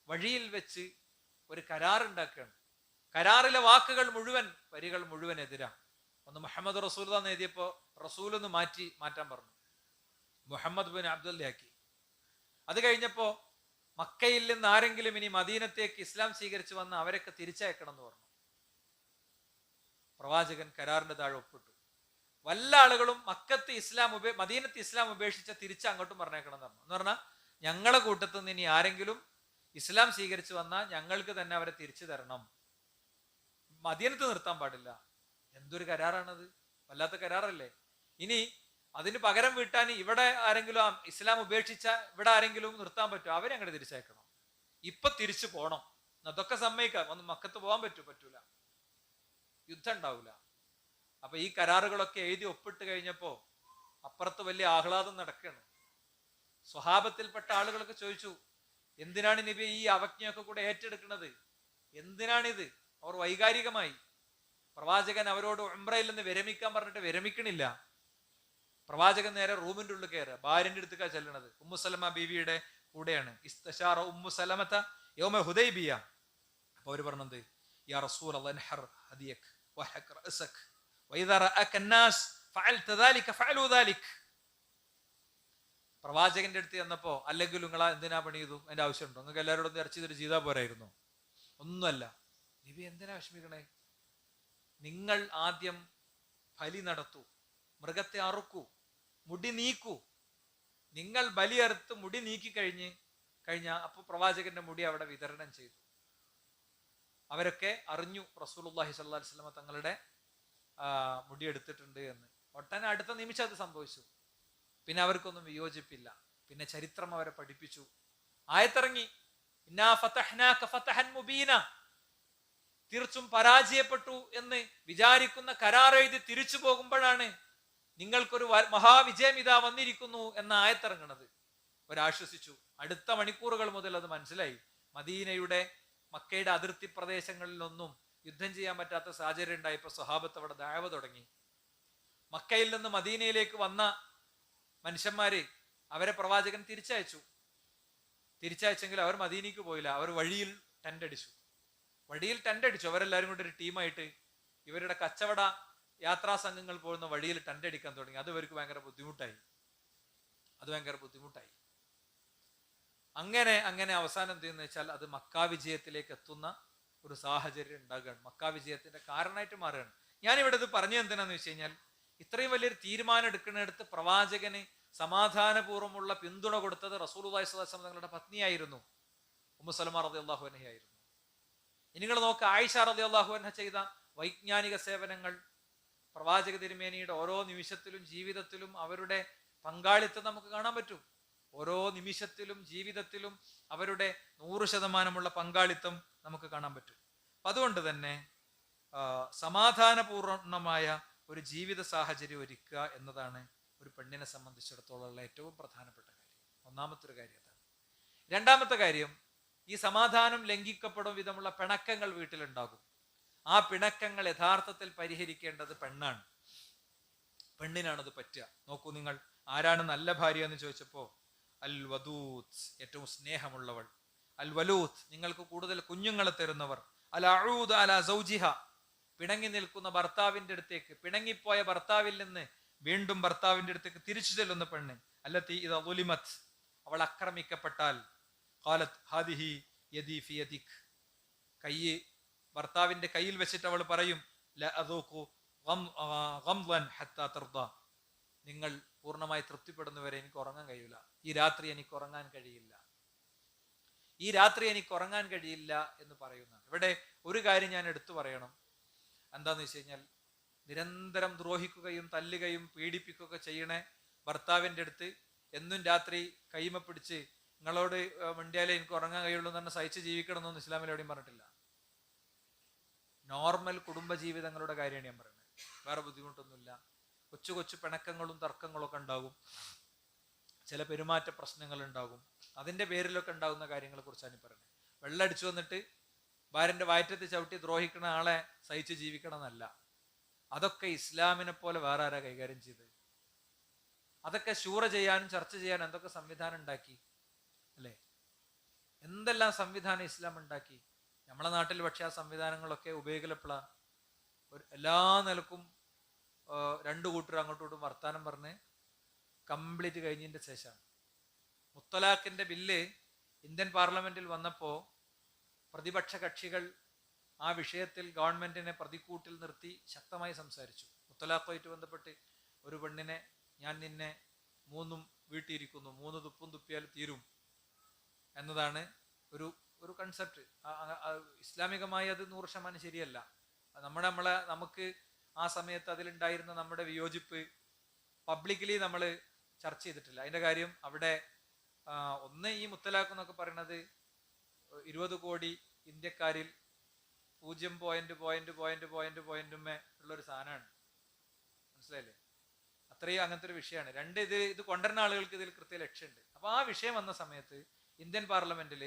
വഴിയിൽ വെച്ച് ഒരു കരാറുണ്ടാക്കുകയാണ്. കരാറിലെ വാക്കുകൾ മുഴുവൻ, വരികൾ മുഴുവൻ എതിരാ. ഒന്ന് മുഹമ്മദ് റസൂൽ എന്ന് എഴുതിയപ്പോ റസൂൽ ഒന്ന് മാറ്റാൻ പറഞ്ഞു, മുഹമ്മദ് ബിൻ അബ്ദുല്ലയാക്കി. അത് കഴിഞ്ഞപ്പോ മക്കയിൽ നിന്ന് ആരെങ്കിലും ഇനി മദീനത്തേക്ക് ഇസ്ലാം സ്വീകരിച്ചു വന്ന് അവരൊക്കെ തിരിച്ചയക്കണം എന്ന് പറഞ്ഞു. പ്രവാചകൻ കരാറിന്റെ താഴെ ഒപ്പിട്ടു. വല്ല ആളുകളും മദീനത്ത് ഇസ്ലാം ഉപേക്ഷിച്ച തിരിച്ച് അങ്ങോട്ടും പറഞ്ഞേക്കണം എന്ന് പറഞ്ഞു. എന്ന് പറഞ്ഞാൽ ഞങ്ങളെ കൂട്ടത്തിൽ നിന്ന് ഇനി ആരെങ്കിലും ഇസ്ലാം സ്വീകരിച്ചു വന്നാൽ ഞങ്ങൾക്ക് തന്നെ അവരെ തിരിച്ചു തരണം, മദീനത്ത് നിർത്താൻ പാടില്ല. എന്തൊരു കരാറാണത്, വല്ലാത്ത കരാറല്ലേ. ഇനി അതിന് പകരം വീട്ടാൻ ഇവിടെ ആരെങ്കിലും ഇസ്ലാം ഉപേക്ഷിച്ച ഇവിടെ ആരെങ്കിലും നിർത്താൻ പറ്റുമോ? അവരെ അങ്ങോട്ട് തിരിച്ചയക്കണം, ഇപ്പൊ തിരിച്ചു പോണം. അതൊക്കെ സമ്മതിക്കാം, ഒന്ന് മക്കത്ത് പോകാൻ പറ്റൂല, യുദ്ധം ഉണ്ടാവില്ല. അപ്പൊ ഈ കരാറുകളൊക്കെ എഴുതി ഒപ്പിട്ട് കഴിഞ്ഞപ്പോ അപ്പുറത്ത് വലിയ ആഹ്ലാദം നടക്കുകയാണ്. സ്വഹാബത്തിൽപ്പെട്ട ആളുകളൊക്കെ ചോദിച്ചു, എന്തിനാണ് നബി ഈ അവജ്ഞയൊക്കെ കൂടെ ഏറ്റെടുക്കുന്നത്, എന്തിനാണിത്? അവർ വൈകാരികമായി. പ്രവാചകൻ അവരോട് ഉംറയിൽ നിന്ന് വിരമിക്കാൻ പറഞ്ഞിട്ട് വിരമിക്കണില്ല. പ്രവാചകൻ നേരെ റൂമിന്റെ ഉള്ളിൽ കയറുക, ഭാര്യന്റെ അടുത്തേക്കാ ചെല്ലണത്. ഉമ്മു സലമ ബീവിയുടെ കൂടെയാണ്. ഇസ്തശാറ ഉമ്മു സലമത യൗമ ഹുദൈബിയ. അപ്പൊ അവര് പറഞ്ഞത്, യാ റസൂലല്ലാഹ് അൻഹർ ഹദിയക് വഹക് റഅസക് വഇദാ റഅക الناس ഫഅൽത ذلك ഫഅലു ذلك. പ്രവാചകന്റെ അടുത്ത് ചെന്നപ്പോ, അല്ലെങ്കിൽ നിങ്ങളാ എന്തിനാ പണി ചെയ്തു, അതിന്റെ ആവശ്യമുണ്ടോ, നിങ്ങൾക്ക് എല്ലാവരോടും ഒന്ന് ഇറച്ചി തരും ചെയ്താൽ പോരായിരുന്നു? ഒന്നുമല്ല. നബി എന്തിനാ വിഷമിക്കണേ? നിങ്ങൾ ആദ്യം ബലി നടത്തൂ, മൃഗത്തെ അറുക്കൂ, മുടി നീക്കൂ. നിങ്ങൾ ബലി അറുത്ത് മുടി നീക്കി കഴിഞ്ഞാൽ അപ്പൊ പ്രവാചകന്റെ മുടി അവിടെ വിതരണം ചെയ്തു. അവരൊക്കെ അറിഞ്ഞു റസൂലുള്ളാഹി സ്വല്ലല്ലാഹി അലൈഹി വസല്ലം തങ്ങളുടെ മുടി എടുത്തിട്ടുണ്ട് എന്ന്. ഒട്ടനെ അടുത്ത നിമിഷം അത് സംഭവിച്ചു. പിന്നെ അവർക്കൊന്നും വിയോജിപ്പില്ല. പിന്നെ ചരിത്രം അവരെ പഠിപ്പിച്ചു. ആയത്തിറങ്ങി, ഇന്നാ ഫതഹ്നാക ഫതഹൻ മുബീന. തീർച്ചും പരാജയപ്പെട്ടു എന്ന് വിചാരിക്കുന്ന കരാർ എഴുതി തിരിച്ചു പോകുമ്പോഴാണ് നിങ്ങൾക്കൊരു മഹാവിജയം ഇതാ വന്നിരിക്കുന്നു എന്ന ആയത്തിറങ്ങണത്. അവരാശ്വസിച്ചു. അടുത്ത മണിക്കൂറുകൾ മുതൽ അത് മനസ്സിലായി. മക്കയുടെ അതിർത്തി പ്രദേശങ്ങളിലൊന്നും യുദ്ധം ചെയ്യാൻ പറ്റാത്ത സാഹചര്യം ഉണ്ടായപ്പോ സ്വഹാബത്ത് അവിടെ ദഅവ തുടങ്ങി. മക്കയിൽ നിന്ന് മദീനയിലേക്ക് വന്ന മനുഷ്യന്മാര് അവരെ പ്രവാചകൻ തിരിച്ചയച്ചെങ്കിൽ അവർ മദീനയ്ക്ക് പോയില്ല. അവർ വഴിയിൽ ടെന്റ് അടിച്ചു. അവരെല്ലാരും കൂടി ഒരു ടീമായിട്ട് ഇവരുടെ കച്ചവട യാത്രാ സംഘങ്ങൾ പോകുന്ന വഴിയിൽ ടെന്റ് അടിക്കാൻ തുടങ്ങി. അത് ഇവർക്ക് ഭയങ്കര ബുദ്ധിമുട്ടായി. അങ്ങനെ അവസാനം എന്തെന്ന് വെച്ചാൽ അത് മക്കാ വിജയത്തിലേക്ക് എത്തുന്ന ഒരു സാഹചര്യം ഉണ്ടാകുകയാണ്. മക്കാ വിജയത്തിന്റെ കാരണമായിട്ട് മാറുകയാണ്. ഞാനിവിടെ ഇത് പറഞ്ഞു എന്തിനാന്ന് വെച്ച് കഴിഞ്ഞാൽ, ഇത്രയും വലിയൊരു തീരുമാനം എടുക്കുന്നിടത്ത് പ്രവാചകന് സമാധാനപൂർവ്വമുള്ള പിന്തുണ കൊടുത്തത് റസൂലുള്ളാഹി സ്വല്ലല്ലാഹു അലൈഹി വസല്ലം തങ്ങളുടെ പത്നിയായിരുന്നു, ഉമ്മു സലമ റളിയല്ലാഹു അൻഹയായിരുന്നു. ഇനി നിങ്ങൾ നോക്ക്, ആയിഷ റളിയല്ലാഹു അൻഹ ചെയ്ത വൈജ്ഞാനിക സേവനങ്ങൾ, പ്രവാചക തിരുമേനിയുടെ ഓരോ നിമിഷത്തിലും ജീവിതത്തിലും അവരുടെ പങ്കാളിത്തം നമുക്ക് കാണാൻ പറ്റും. ഓരോ നിമിഷത്തിലും ജീവിതത്തിലും അവരുടെ 100% പങ്കാളിത്തം നമുക്ക് കാണാൻ പറ്റും. അപ്പൊ അതുകൊണ്ട് തന്നെ സമാധാനപൂർണമായ ഒരു ജീവിത സാഹചര്യം ഒരുക്കുക എന്നതാണ് ഒരു പെണ്ണിനെ സംബന്ധിച്ചിടത്തോളം ഏറ്റവും പ്രധാനപ്പെട്ട കാര്യം. ഒന്നാമത്തെ ഒരു കാര്യം അതാണ്. രണ്ടാമത്തെ കാര്യം, ഈ സമാധാനം ലംഘിക്കപ്പെടും വിധമുള്ള പിണക്കങ്ങൾ വീട്ടിലുണ്ടാകും. ആ പിണക്കങ്ങൾ യഥാർത്ഥത്തിൽ പരിഹരിക്കേണ്ടത് പെണ്ണിനാണത് പറ്റുക. നോക്കൂ, നിങ്ങൾ ആരാണ് നല്ല ഭാര്യ എന്ന് ചോദിച്ചപ്പോ അൽ വദൂദ്, ഏറ്റവും സ്നേഹമുള്ളവൾ. അൽ വലൂദ്, നിങ്ങൾക്ക് കൂടുതൽ കുഞ്ഞുങ്ങളെ തരുന്നവർ. അൽ അഊദ് അലാ സൗജിഹ, പിണങ്ങി നിൽക്കുന്ന ഭർത്താവിന്റെ അടുത്തേക്ക്, പിണങ്ങിപ്പോയ ഭർത്താവിൽ നിന്ന് വീണ്ടും ഭർത്താവിന്റെ അടുത്തേക്ക് തിരിച്ചു ചെല്ലുന്ന പെണ്ണ്. അല്ലത്തി ഇദാ ദുലിമത്, അവൾ ആക്രമിക്കപ്പെട്ടാൽ, ഖാലത് ഹാദിഹി യദി ഫി യദിക്, ഭർത്താവിന്റെ കയ്യിൽ വെച്ചിട്ട് അവൾ പറയും, ല അദൂഖു ഗംളൻ ഹത്താ തർദ, നിങ്ങൾ പൂർണ്ണമായി തൃപ്തിപ്പെടുന്നവരെ എനിക്ക് ഉറങ്ങാൻ കഴിയില്ല, ഈ രാത്രി എനിക്ക് ഉറങ്ങാൻ കഴിയില്ല. ഈ രാത്രി എനിക്ക് ഉറങ്ങാൻ കഴിയില്ല എന്ന് പറയുന്നതാണ്. ഇവിടെ ഒരു കാര്യം ഞാൻ എടുത്തു പറയണം. എന്താന്ന് വെച്ച് കഴിഞ്ഞാൽ, നിരന്തരം ദ്രോഹിക്കുകയും തല്ലുകയും പീഡിപ്പിക്കുകയൊക്കെ ചെയ്യണേ ഭർത്താവിൻ്റെ അടുത്ത് എന്നും രാത്രി കൈമ പിടിച്ച് നിങ്ങളോട് മിണ്ടിയാലേ എനിക്ക് ഉറങ്ങാൻ കഴിയുള്ളൂ എന്ന് പറഞ്ഞാൽ സഹിച്ച് ജീവിക്കണം എന്നൊന്നും ഇസ്ലാമിൽ എവിടെയും പറഞ്ഞിട്ടില്ല. നോർമൽ കുടുംബ ജീവിതങ്ങളുടെ കാര്യമാണ് ഞാൻ പറയുന്നത്. വേറെ ബുദ്ധിമുട്ടൊന്നുമില്ല. കൊച്ചു കൊച്ചു പിണക്കങ്ങളും തർക്കങ്ങളും ഒക്കെ ഉണ്ടാകും, ചില പെരുമാറ്റ പ്രശ്നങ്ങൾ ഉണ്ടാകും. അതിന്റെ പേരിലൊക്കെ ഉണ്ടാകുന്ന കാര്യങ്ങളെ കുറിച്ചാണ് ഈ പറയുന്നത്. വെള്ളടിച്ചു വന്നിട്ട് ഭാര്യന്റെ വയറ്റത്ത് ചവിട്ടി ദ്രോഹിക്കുന്ന ആളെ സഹിച്ച് ജീവിക്കണം എന്നല്ല. അതൊക്കെ ഇസ്ലാമിനെ പോലെ വേറെ ആരാ കൈകാര്യം ചെയ്ത്? അതൊക്കെ ശൂറ ചെയ്യാനും ചർച്ച ചെയ്യാനും എന്തൊക്കെ സംവിധാനം ഉണ്ടാക്കി അല്ലേ? എന്തെല്ലാം സംവിധാനം ഇസ്ലാം ഉണ്ടാക്കി. നമ്മളെ നാട്ടിൽ പക്ഷെ ആ സംവിധാനങ്ങളൊക്കെ ഉപയോഗിക്കലപ്പോഴാണ് എല്ലാ നിലക്കും രണ്ടു കൂട്ടരും അങ്ങോട്ടും ഇങ്ങോട്ടും വർത്താനം പറഞ്ഞ് കംപ്ലീറ്റ് കഴിഞ്ഞതിന്റെ ശേഷമാണ്. മുത്തലാഖിന്റെ ബില്ല് ഇന്ത്യൻ പാർലമെന്റിൽ വന്നപ്പോൾ പ്രതിപക്ഷ കക്ഷികൾ ആ വിഷയത്തിൽ ഗവൺമെന്റിനെ പ്രതിക്കൂട്ടിൽ നിർത്തി ശക്തമായി സംസാരിച്ചു. മുത്തലാഖുമായിട്ട് ബന്ധപ്പെട്ട് ഒരു പെണ്ണിനെ ഞാൻ നിന്നെ മൂന്നും വീട്ടിയിരിക്കുന്നു, 3 തുപ്പും തുപ്പിയാൽ തീരും എന്നതാണ് ഒരു ഒരു കൺസെപ്റ്റ്. ഇസ്ലാമികമായി അത് 100% ശരിയല്ല. നമുക്ക് ആ സമയത്ത് അതിലുണ്ടായിരുന്ന നമ്മുടെ വിയോജിപ്പ് പബ്ലിക്കലി നമ്മൾ ചർച്ച ചെയ്തിട്ടില്ല. അതിന്റെ കാര്യം അവിടെ ഒന്ന് ഈ മുത്തലാഖ് എന്നൊക്കെ പറയുന്നത് 20 കോടി ഇന്ത്യക്കാരിൽ 0.0.0.0.0 ഉള്ളൊരു സാധനമാണ്. മനസ്സിലായില്ലേ? അത്രയും അങ്ങനത്തെ ഒരു വിഷയമാണ്. രണ്ട്, ഇത് കൊണ്ടുവരുന്ന ആളുകൾക്ക് ഇതിൽ കൃത്യ ലക്ഷ്യമുണ്ട്. അപ്പൊ ആ വിഷയം വന്ന സമയത്ത് ഇന്ത്യൻ പാർലമെന്റിൽ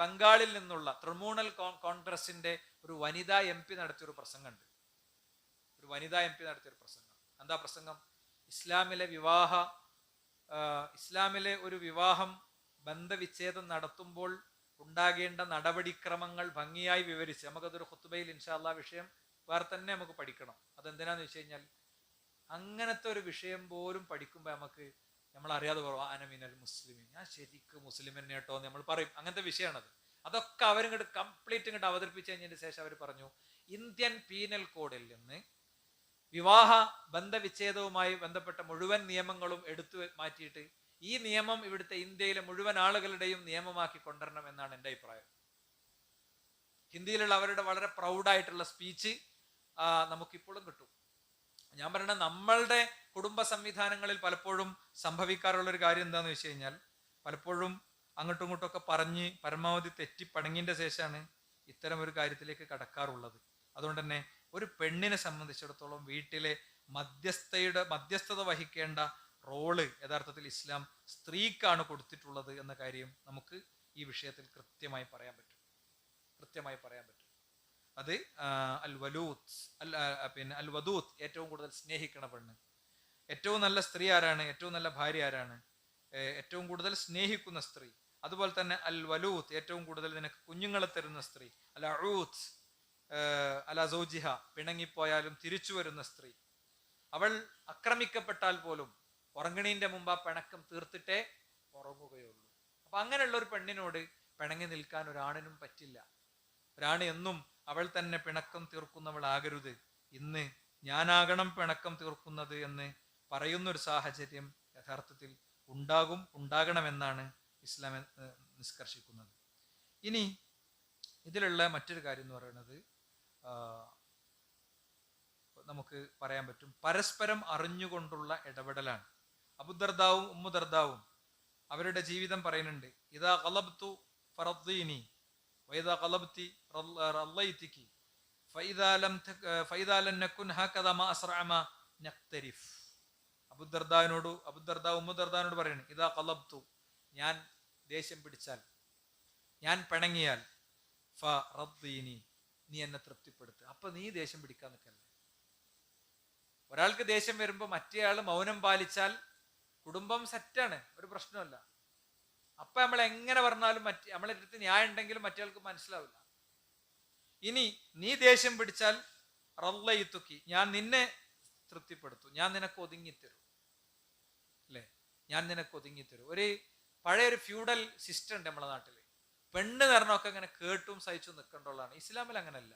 ബംഗാളിൽ നിന്നുള്ള തൃണമൂൽ കോൺഗ്രസിന്റെ ഒരു വനിതാ MP നടത്തിയൊരു പ്രസംഗമുണ്ട്. ഒരു വനിതാ MP നടത്തിയൊരു പ്രസംഗം. എന്താ പ്രസംഗം? ഇസ്ലാമിലെ ഒരു വിവാഹം ബന്ധവിച്ഛേദം നടത്തുമ്പോൾ ഉണ്ടാകേണ്ട നടപടിക്രമങ്ങൾ ഭംഗിയായി വിവരിച്ച്, നമുക്കതൊരു ഖുത്ബയിൽ ഇൻഷാ അല്ലാഹ് വിഷയം വേറെ തന്നെ നമുക്ക് പഠിക്കണം. അതെന്തിനാന്ന് വെച്ച് കഴിഞ്ഞാൽ, അങ്ങനത്തെ ഒരു വിഷയം പോലും പഠിക്കുമ്പോൾ നമ്മൾ അറിയാതെ പറയും അനമിനൽ മുസ്ലിമീൻ, ഞാൻ ശരിക്കും മുസ്ലിം തന്നെ കേട്ടോ എന്ന് നമ്മൾ പറയും. അങ്ങനത്തെ വിഷയമാണത്. അതൊക്കെ അവരിങ്ങോട്ട് കംപ്ലീറ്റ് ഇങ്ങോട്ട് അവതരിപ്പിച്ച് കഴിഞ്ഞതിന് ശേഷം അവർ പറഞ്ഞു, ഇന്ത്യൻ പീനൽ കോഡിൽ നിന്ന് വിവാഹ ബന്ധവിച്ഛേദവുമായി ബന്ധപ്പെട്ട മുഴുവൻ നിയമങ്ങളും എടുത്തു മാറ്റിയിട്ട് ഈ നിയമം ഇവിടുത്തെ ഇന്ത്യയിലെ മുഴുവൻ ആളുകളുടെയും നിയമമാക്കി കൊണ്ടുവരണം എന്നാണ് എൻ്റെ അഭിപ്രായം. ഹിന്ദിയിലുള്ള അവരുടെ വളരെ പ്രൗഡായിട്ടുള്ള സ്പീച്ച് നമുക്കിപ്പോഴും കിട്ടും. ഞാൻ പറയണ നമ്മളുടെ കുടുംബ സംവിധാനങ്ങളിൽ പലപ്പോഴും സംഭവിക്കാറുള്ള ഒരു കാര്യം എന്താണെന്ന് വെച്ച് കഴിഞ്ഞാൽ, പലപ്പോഴും അങ്ങോട്ടും ഇങ്ങോട്ടും ഒക്കെ പറഞ്ഞ് പരമാവധി തെറ്റിപ്പടങ്ങിന്റെ ശേഷമാണ് ഇത്തരം ഒരു കാര്യത്തിലേക്ക് കടക്കാറുള്ളത്. അതുകൊണ്ട് തന്നെ ഒരു പെണ്ണിനെ സംബന്ധിച്ചിടത്തോളം വീട്ടിലെ മധ്യസ്ഥത വഹിക്കേണ്ട റോള് യഥാർത്ഥത്തിൽ ഇസ്ലാം സ്ത്രീക്കാണ് കൊടുത്തിട്ടുള്ളത് എന്ന കാര്യം നമുക്ക് ഈ വിഷയത്തിൽ കൃത്യമായി പറയാൻ പറ്റും. അത് അൽ വദൂത്ത് ഏറ്റവും കൂടുതൽ സ്നേഹിക്കണ പെണ്ണ്, ഏറ്റവും നല്ല സ്ത്രീ ആരാണ്, ഏറ്റവും നല്ല ഭാര്യ ആരാണ്, ഏറ്റവും കൂടുതൽ സ്നേഹിക്കുന്ന സ്ത്രീ. അതുപോലെ തന്നെ അൽ വലൂത്ത്, ഏറ്റവും കൂടുതൽ നിനക്ക് കുഞ്ഞുങ്ങളെ തരുന്ന സ്ത്രീ. അൽ അഊത്ത് അല സൗജിഹ, പിണങ്ങിപ്പോയാലും തിരിച്ചു വരുന്ന സ്ത്രീ. അവൾ ആക്രമിക്കപ്പെട്ടാൽ പോലും ഉറങ്ങണീന്റെ മുമ്പ് ആ പിണക്കം തീർത്തിട്ടേ ഉറങ്ങുകയുള്ളൂ. അപ്പൊ അങ്ങനെയുള്ള ഒരു പെണ്ണിനോട് പിണങ്ങി നിൽക്കാൻ ഒരാണിനും പറ്റില്ല. ഒരാണ് എന്നും അവൾ തന്നെ പിണക്കം തീർക്കുന്നവളാകരുത്. ഇന്ന് ഞാനാകണം പിണക്കം തീർക്കുന്നത് എന്ന് പറയുന്നൊരു സാഹചര്യം യഥാർത്ഥത്തിൽ ഉണ്ടാകണമെന്നാണ് ഇസ്ലാം നിഷ്കർഷിക്കുന്നത്. ഇനി ഇതിലുള്ള മറ്റൊരു കാര്യം എന്ന് പറയുന്നത്, നമുക്ക് പറയാൻ പറ്റും, പരസ്പരം അറിഞ്ഞുകൊണ്ടുള്ള ഇടപെടലാണ്. അബൂദർദാവും ഉമ്മുദർദാവും അവരുടെ ജീവിതം പറയുന്നുണ്ട്, ഇദാ ഖലബ്തു ഫറദ്ദീനി വഇദാ ഖലബ്തി റളൈതികി ഫഇദാ ലം നകുൻ ഹകദാ മാ അസ്റഅ മാ നഖ്തരിഫ്. അബൂദർദാ ഉമ്മുദർദാനോട് പറയുന്നു, ഇദാ ഖലബ്തു, ഞാൻ ദേഷ്യം പിടിച്ചാൽ, ഞാൻ പിണങ്ങിയാൽ, ഫറദ്ദീനി, നീ എന്നെ തൃപ്തിപ്പെടുത്തുക. അപ്പൊ നീ ദേഷ്യം പിടിക്കാൻ നിൽക്കല്ലേ. ഒരാൾക്ക് ദേഷ്യം വരുമ്പോൾ മറ്റേയാള് മൗനം പാലിച്ചാൽ കുടുംബം സെറ്റാണ്, ഒരു പ്രശ്നമല്ല. അപ്പൊ നമ്മൾ എങ്ങനെ പറഞ്ഞാലും നമ്മളെ അടുത്ത് ന്യായം ഉണ്ടെങ്കിലും മറ്റേയാൾക്ക് മനസ്സിലാവില്ല. ഇനി നീ ദേഷ്യം പിടിച്ചാൽ റളൈതുകി, ഞാൻ നിന്നെ തൃപ്തിപ്പെടുത്തും, ഞാൻ നിനക്ക് ഒതുങ്ങിത്തരും, അല്ലേ, ഞാൻ നിനക്ക് ഒതുങ്ങിത്തരും. പഴയൊരു ഫ്യൂഡൽ സിസ്റ്റം ഉണ്ട് നമ്മളെ നാട്ടില്. പെണ്ണ് നിറഞ്ഞൊക്കെ ഇങ്ങനെ കേട്ടും സഹിച്ചും നിൽക്കേണ്ടുള്ളതാണ്. ഇസ്ലാമിൽ അങ്ങനല്ല.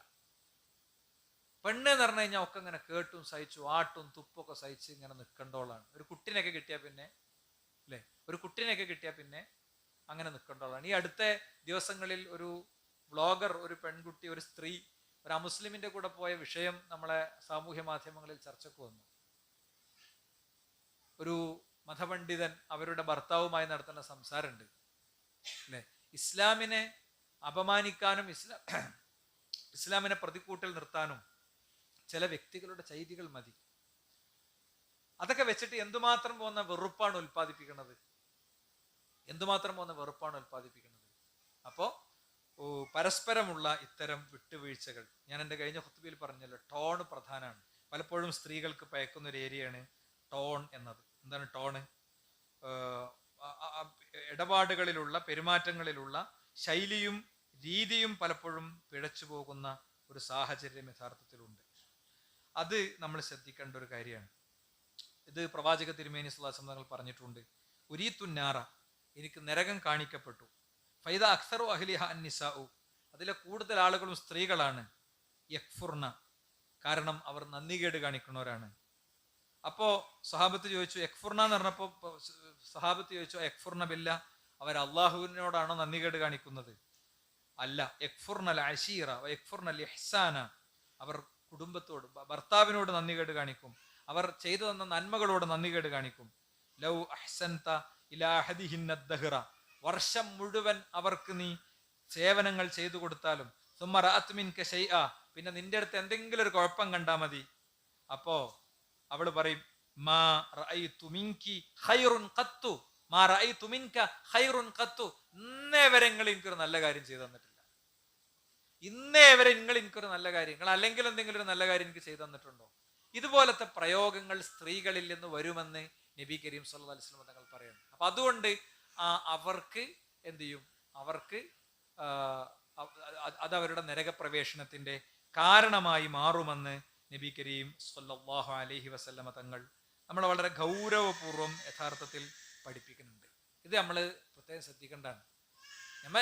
പെണ്ണ് എന്ന് പറഞ്ഞു കഴിഞ്ഞാൽ ഒക്കെ ഇങ്ങനെ കേട്ടും സഹിച്ചു ആട്ടും തുപ്പൊക്കെ സഹിച്ച് ഇങ്ങനെ നിൽക്കേണ്ടോളാണ്. ഒരു കുട്ടിനെയൊക്കെ കിട്ടിയാൽ പിന്നെ അങ്ങനെ നിൽക്കേണ്ടതാണ്. ഈ അടുത്ത ദിവസങ്ങളിൽ ഒരു വ്ളോഗർ, ഒരു പെൺകുട്ടി, ഒരു സ്ത്രീ ഒരു അമുസ്ലിമിന്റെ കൂടെ പോയ വിഷയം നമ്മളെ സാമൂഹ്യ മാധ്യമങ്ങളിൽ ചർച്ചയ്ക്ക് വന്നു. ഒരു മതപണ്ഡിതൻ അവരുടെ ഭർത്താവുമായി നടത്തുന്ന സംസാരമുണ്ട് അല്ലെ, ഇസ്ലാമിനെ അപമാനിക്കാനും ഇസ്ലാമിനെ പ്രതിക്കൂട്ടിൽ നിർത്താനും ചില വ്യക്തികളുടെ ചെയ്തികൾ മതി. അതൊക്കെ വെച്ചിട്ട് എന്തുമാത്രം പോകുന്ന വെറുപ്പാണ് ഉൽപ്പാദിപ്പിക്കുന്നത്, എന്തുമാത്രം പോകുന്ന വെറുപ്പാണ് ഉൽപ്പാദിപ്പിക്കുന്നത്. അപ്പോ പരസ്പരമുള്ള ഇത്തരം വിട്ടുവീഴ്ചകൾ, ഞാൻ എൻ്റെ കഴിഞ്ഞ ഖുത്ബയിൽ പറഞ്ഞല്ലോ, ടോൺ പ്രധാനമാണ്. പലപ്പോഴും സ്ത്രീകൾക്ക് പയക്കുന്ന ഒരു ഏരിയയാണ് ടോൺ എന്നത്. എന്താണ് ടോണ്? ഇടപാടുകളിലുള്ള, പെരുമാറ്റങ്ങളിലുള്ള ശൈലിയും രീതിയും പലപ്പോഴും പിഴച്ചു പോകുന്ന ഒരു സാഹചര്യം യഥാർത്ഥത്തിലുണ്ട്. അത് നമ്മൾ ശ്രദ്ധിക്കേണ്ട ഒരു കാര്യമാണ്. ഇത് പ്രവാചക തിരുമേനി സ്വല്ലല്ലാഹു അലൈഹി വസല്ലം തങ്ങൾ പറഞ്ഞിട്ടുണ്ട്. ഉരീത്തുന്നാറ, എനിക്ക് നരകം കാണിക്കപ്പെട്ടു. ഫൈദ അക്സറു അഹ്ലിഹ അന്നിസാഉ, അതിലെ കൂടുതൽ ആളുകളും സ്ത്രീകളാണ്. യക്ഫുർന, കാരണം അവർ നന്ദികേട് കാണിക്കുന്നവരാണ്. അപ്പോ സഹാബത്ത് ചോദിച്ചു, യക്ഫുർന എന്ന് പറഞ്ഞപ്പോ സഹാബത്ത് ചോദിച്ചു, യക്ഫുർന ബില്ല, അവർ അള്ളാഹുവിനോടാണോ നന്ദികേട് കാണിക്കുന്നത്? അല്ല, യക്ഫുർനൽ അശീറ യക്ഫുർനൽ ഇഹ്സാന, അവർ കുടുംബത്തോട്, ഭർത്താവിനോട് നന്ദികേട് കാണിക്കും, അവർ ചെയ്തു തന്ന നന്മകളോട് നന്ദികേട് കാണിക്കും. ലൗ അഹ്സൻത ഇലാ അഹദിഹിന്ന ദഹ്റ, വർഷം മുഴുവൻ അവർക്ക് നീ സേവനങ്ങൾ ചെയ്തു കൊടുത്താലും, സുമ്മ റഅത് മിൻക ശൈഅ, പിന്നെ നിന്റെ അടുത്ത് എന്തെങ്കിലും ഒരു കുഴപ്പം കണ്ടാ മതി, അപ്പോ അവള് പറയും, മാ റഅയ്തു മിൻകി ഖൈറുൻ ഖത്തു, മാ റഅയ്തു മിൻക ഖൈറുൻ ഖത്തു, ഇന്നേ വരെ നിങ്ങൾ എനിക്കൊരു നല്ല കാര്യം ചെയ്തു തന്നിട്ടില്ല, ഇന്നേ വരെ നിങ്ങൾ എനിക്കൊരു നല്ല കാര്യം, നിങ്ങൾ അല്ലെങ്കിൽ എന്തെങ്കിലും ഒരു നല്ല കാര്യം എനിക്ക് ചെയ്തു തന്നിട്ടുണ്ടോ? ഇതുപോലത്തെ പ്രയോഗങ്ങൾ സ്ത്രീകളിൽ നിന്ന് വരുമെന്ന് നബി കരീം സല്ലല്ലാഹു അലൈഹി വസല്ലം തങ്ങൾ പറയുന്നു. അപ്പൊ അതുകൊണ്ട് അവർക്ക് എന്ത് ചെയ്യും, അവർക്ക് അത് അവരുടെ നരകപ്രവേശനത്തിന്റെ കാരണമായി മാറുമെന്ന് നബി കരീം സല്ലല്ലാഹു അലൈഹി വസല്ലമ തങ്ങൾ നമ്മളെ വളരെ ഗൗരവപൂർവ്വം യഥാർത്ഥത്തിൽ പഠിപ്പിക്കുന്നുണ്ട്. ഇത് നമ്മൾ പ്രത്യേകം ശ്രദ്ധിക്കേണ്ടതാണ്.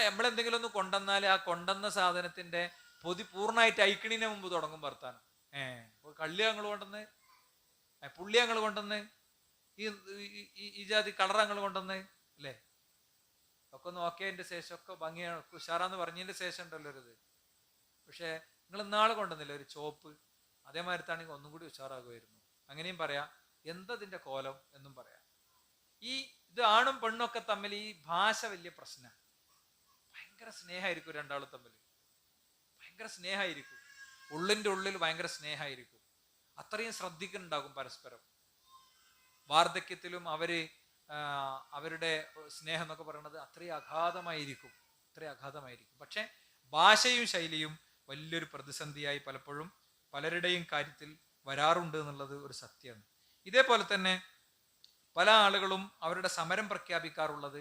നമ്മളെന്തെങ്കിലും ഒന്ന് കൊണ്ടുവന്നാൽ ആ കൊണ്ടുവന്ന സാധനത്തിന്റെ പൊതി പൂർണ്ണമായിട്ട് അയക്കണിന് മുമ്പ് തുടങ്ങും വർത്താനം. കള്ളി ഞങ്ങൾ കൊണ്ടുവന്ന്, പുള്ളി ഞങ്ങൾ കൊണ്ടുവന്ന്, ഈ ജാതി കളർ ഞങ്ങൾ കൊണ്ടുവന്ന് അല്ലേ, ഒക്കെ നോക്കിയതിന്റെ ശേഷം ഒക്കെ ഭംഗിയാണ്, ഉഷാറാന്ന് പറഞ്ഞതിന്റെ ശേഷം ഉണ്ടല്ലോ ഒരു ഇത്. പക്ഷെ നിങ്ങൾ ഇന്നാള് കൊണ്ടുവന്നില്ല ഒരു ചോപ്പ്, അതേമാതിരത്താണെങ്കിൽ ഒന്നും കൂടി ഉഷാറാകുമായിരുന്നു. അങ്ങനെയും പറയാം, എന്തതിന്റെ കോലം എന്നും പറയാം. ഇത് ആണും പെണ്ണും ഒക്കെ തമ്മിൽ ഈ ഭാഷ വലിയ പ്രശ്നമാണ്. ഭയങ്കര സ്നേഹമായിരിക്കും രണ്ടാളും തമ്മിൽ, ഭയങ്കര സ്നേഹമായിരിക്കും, ഉള്ളിന്റെ ഉള്ളിൽ ഭയങ്കര സ്നേഹമായിരിക്കും. അത്രയും ശ്രദ്ധിക്കുന്നുണ്ടാകും പരസ്പരം. വാർദ്ധക്യത്തിലും അവരുടെ സ്നേഹം എന്നൊക്കെ പറയുന്നത് അത്രയും അഗാധമായിരിക്കും, അത്രയും അഗാധമായിരിക്കും. പക്ഷെ ഭാഷയും ശൈലിയും വലിയൊരു പ്രതിസന്ധിയായി പലപ്പോഴും പലരുടെയും കാര്യത്തിൽ വരാറുണ്ട് എന്നുള്ളത് ഒരു സത്യമാണ്. ഇതേപോലെ തന്നെ പല ആളുകളും അവരുടെ സമരം പ്രഖ്യാപിക്കാറുള്ളത്,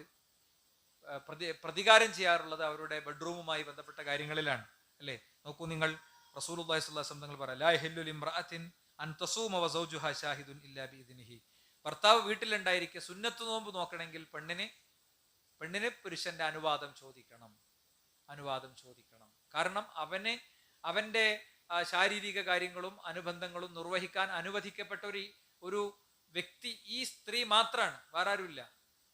പ്രതികാരം ചെയ്യാറുള്ളത് അവരുടെ ബെഡ്റൂമുമായി ബന്ധപ്പെട്ട കാര്യങ്ങളിലാണ് അല്ലേ. നോക്കൂ നിങ്ങൾ, റസൂലുള്ളാഹി സ്വല്ലല്ലാഹു അലൈഹി വസല്ലം തങ്ങൾ പറയാം, ലാ യഹില്ലു ലിംറഅത്തിൻ അൻ തസൂമ വസൗജുഹാ ഷാഹിദുൻ ഇല്ലാ ബിഇദ്നിഹി, ഭർത്താവ് വീട്ടിലുണ്ടായിരിക്കെ സുന്നത്ത് നോമ്പ് നോക്കണമെങ്കിൽ പെണ്ണിന് പുരുഷന്റെ അനുവാദം ചോദിക്കണം. കാരണം അവന്റെ ശാരീരിക കാര്യങ്ങളും അനുബന്ധങ്ങളും നിർവഹിക്കാൻ അനുവദിക്കപ്പെട്ട ഒരു വ്യക്തി ഈ സ്ത്രീ മാത്രമാണ്, വേറെ ആരുമില്ല.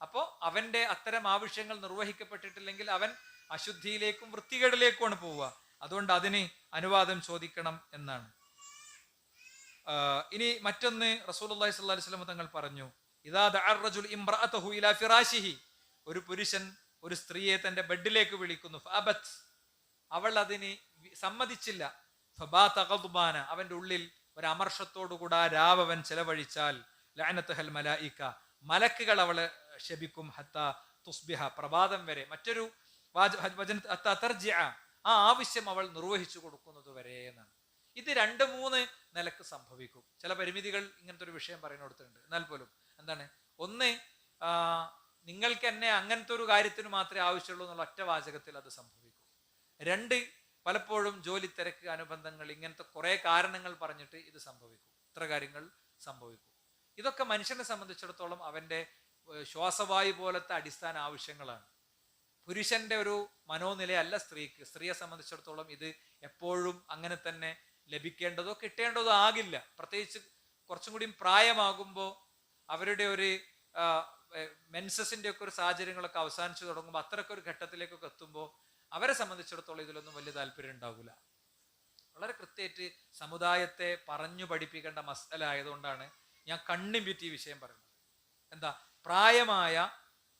അപ്പോ അവന്റെ അത്തരം ആവശ്യങ്ങൾ നിർവഹിക്കപ്പെട്ടിട്ടില്ലെങ്കിൽ അവൻ അശുദ്ധിയിലേക്കും വൃത്തികേടിലേക്കുമാണ് പോവുക. അതുകൊണ്ട് അതിന് അനുവാദം ചോദിക്കണം എന്നാണ്. ഇനി മറ്റൊന്ന് റസൂലുള്ളാഹി സ്വല്ലല്ലാഹു അലൈഹി വസല്ലം തങ്ങൾ പറഞ്ഞു, ഇദാ ദഅ റജുൽ ഇംറഅതഹു ഇലാ ഫിറാശിഹി, ഒരു പുരുഷൻ ഒരു സ്ത്രീയെ തന്റെ ബെഡിലേക്ക് വിളിക്കുന്നു, ഫഅബത്, അവൾ അതിന് സമ്മതിച്ചില്ല, ഫബാത ഗദ്ബാന, അവന്റെ ഉള്ളിൽ ഒരു അമർഷത്തോടുകൂടെ ആ രാവ് അവൻ ചെലവഴിച്ചാൽ, ലഅനത്തുഹൽ മലായിക, മലക്കുകൾ അവളെ ശപിക്കും, ഹത്താ തുസ്ബിഹ, പ്രഭാതം വരെ. മറ്റൊരു ഹത്താ തർജിഅ, ആ ആവശ്യം അവൾ നിർവഹിച്ചു കൊടുക്കുന്നത് വരെ എന്നാണ്. ഇത് 2-3 നിലക്ക് സംഭവിക്കും. ചില പരിമിതികൾ ഇങ്ങനത്തെ ഒരു വിഷയം പറയുന്നിടത്തുണ്ട്. എന്നാൽ പോലും എന്താണ്, ഒന്ന്, നിങ്ങൾക്ക് എന്നെ അങ്ങനത്തെ ഒരു കാര്യത്തിന് മാത്രമേ ആവശ്യമുള്ളൂ എന്നുള്ള ഒറ്റ വാചകത്തിൽ അത് സംഭവിക്കും. 2, പലപ്പോഴും ജോലി തിരക്ക്, അനുബന്ധങ്ങൾ, ഇങ്ങനത്തെ കുറെ കാരണങ്ങൾ പറഞ്ഞിട്ട് ഇത് സംഭവിക്കും. ഇത്ര കാര്യങ്ങൾ സംഭവിക്കും. ഇതൊക്കെ മനുഷ്യനെ സംബന്ധിച്ചിടത്തോളം അവന്റെ ശ്വാസവായു പോലത്തെ അടിസ്ഥാന ആവശ്യങ്ങളാണ്. പുരുഷന്റെ ഒരു മനോനിലയല്ല സ്ത്രീയെ സംബന്ധിച്ചിടത്തോളം ഇത് എപ്പോഴും അങ്ങനെ തന്നെ ലഭിക്കേണ്ടതോ കിട്ടേണ്ടതോ ആകില്ല. പ്രത്യേകിച്ച് കുറച്ചും കൂടി പ്രായമാകുമ്പോൾ അവരുടെ ഒരു മെൻസസിന്റെ ഒക്കെ ഒരു സാഹചര്യങ്ങളൊക്കെ അവസാനിച്ചു തുടങ്ങുമ്പോൾ അത്രയൊക്കെ ഒരു ഘട്ടത്തിലേക്കൊക്കെ എത്തുമ്പോൾ അവരെ സംബന്ധിച്ചിടത്തോളം ഇതിലൊന്നും വലിയ താല്പര്യം ഉണ്ടാവില്ല. വളരെ കൃത്യമായിട്ട് സമുദായത്തെ പറഞ്ഞു പഠിപ്പിക്കേണ്ട മസല ആയതുകൊണ്ടാണ് ഞാൻ കണ്ണും വിറ്റ് ഈ വിഷയം പറയുന്നത്. എന്താ,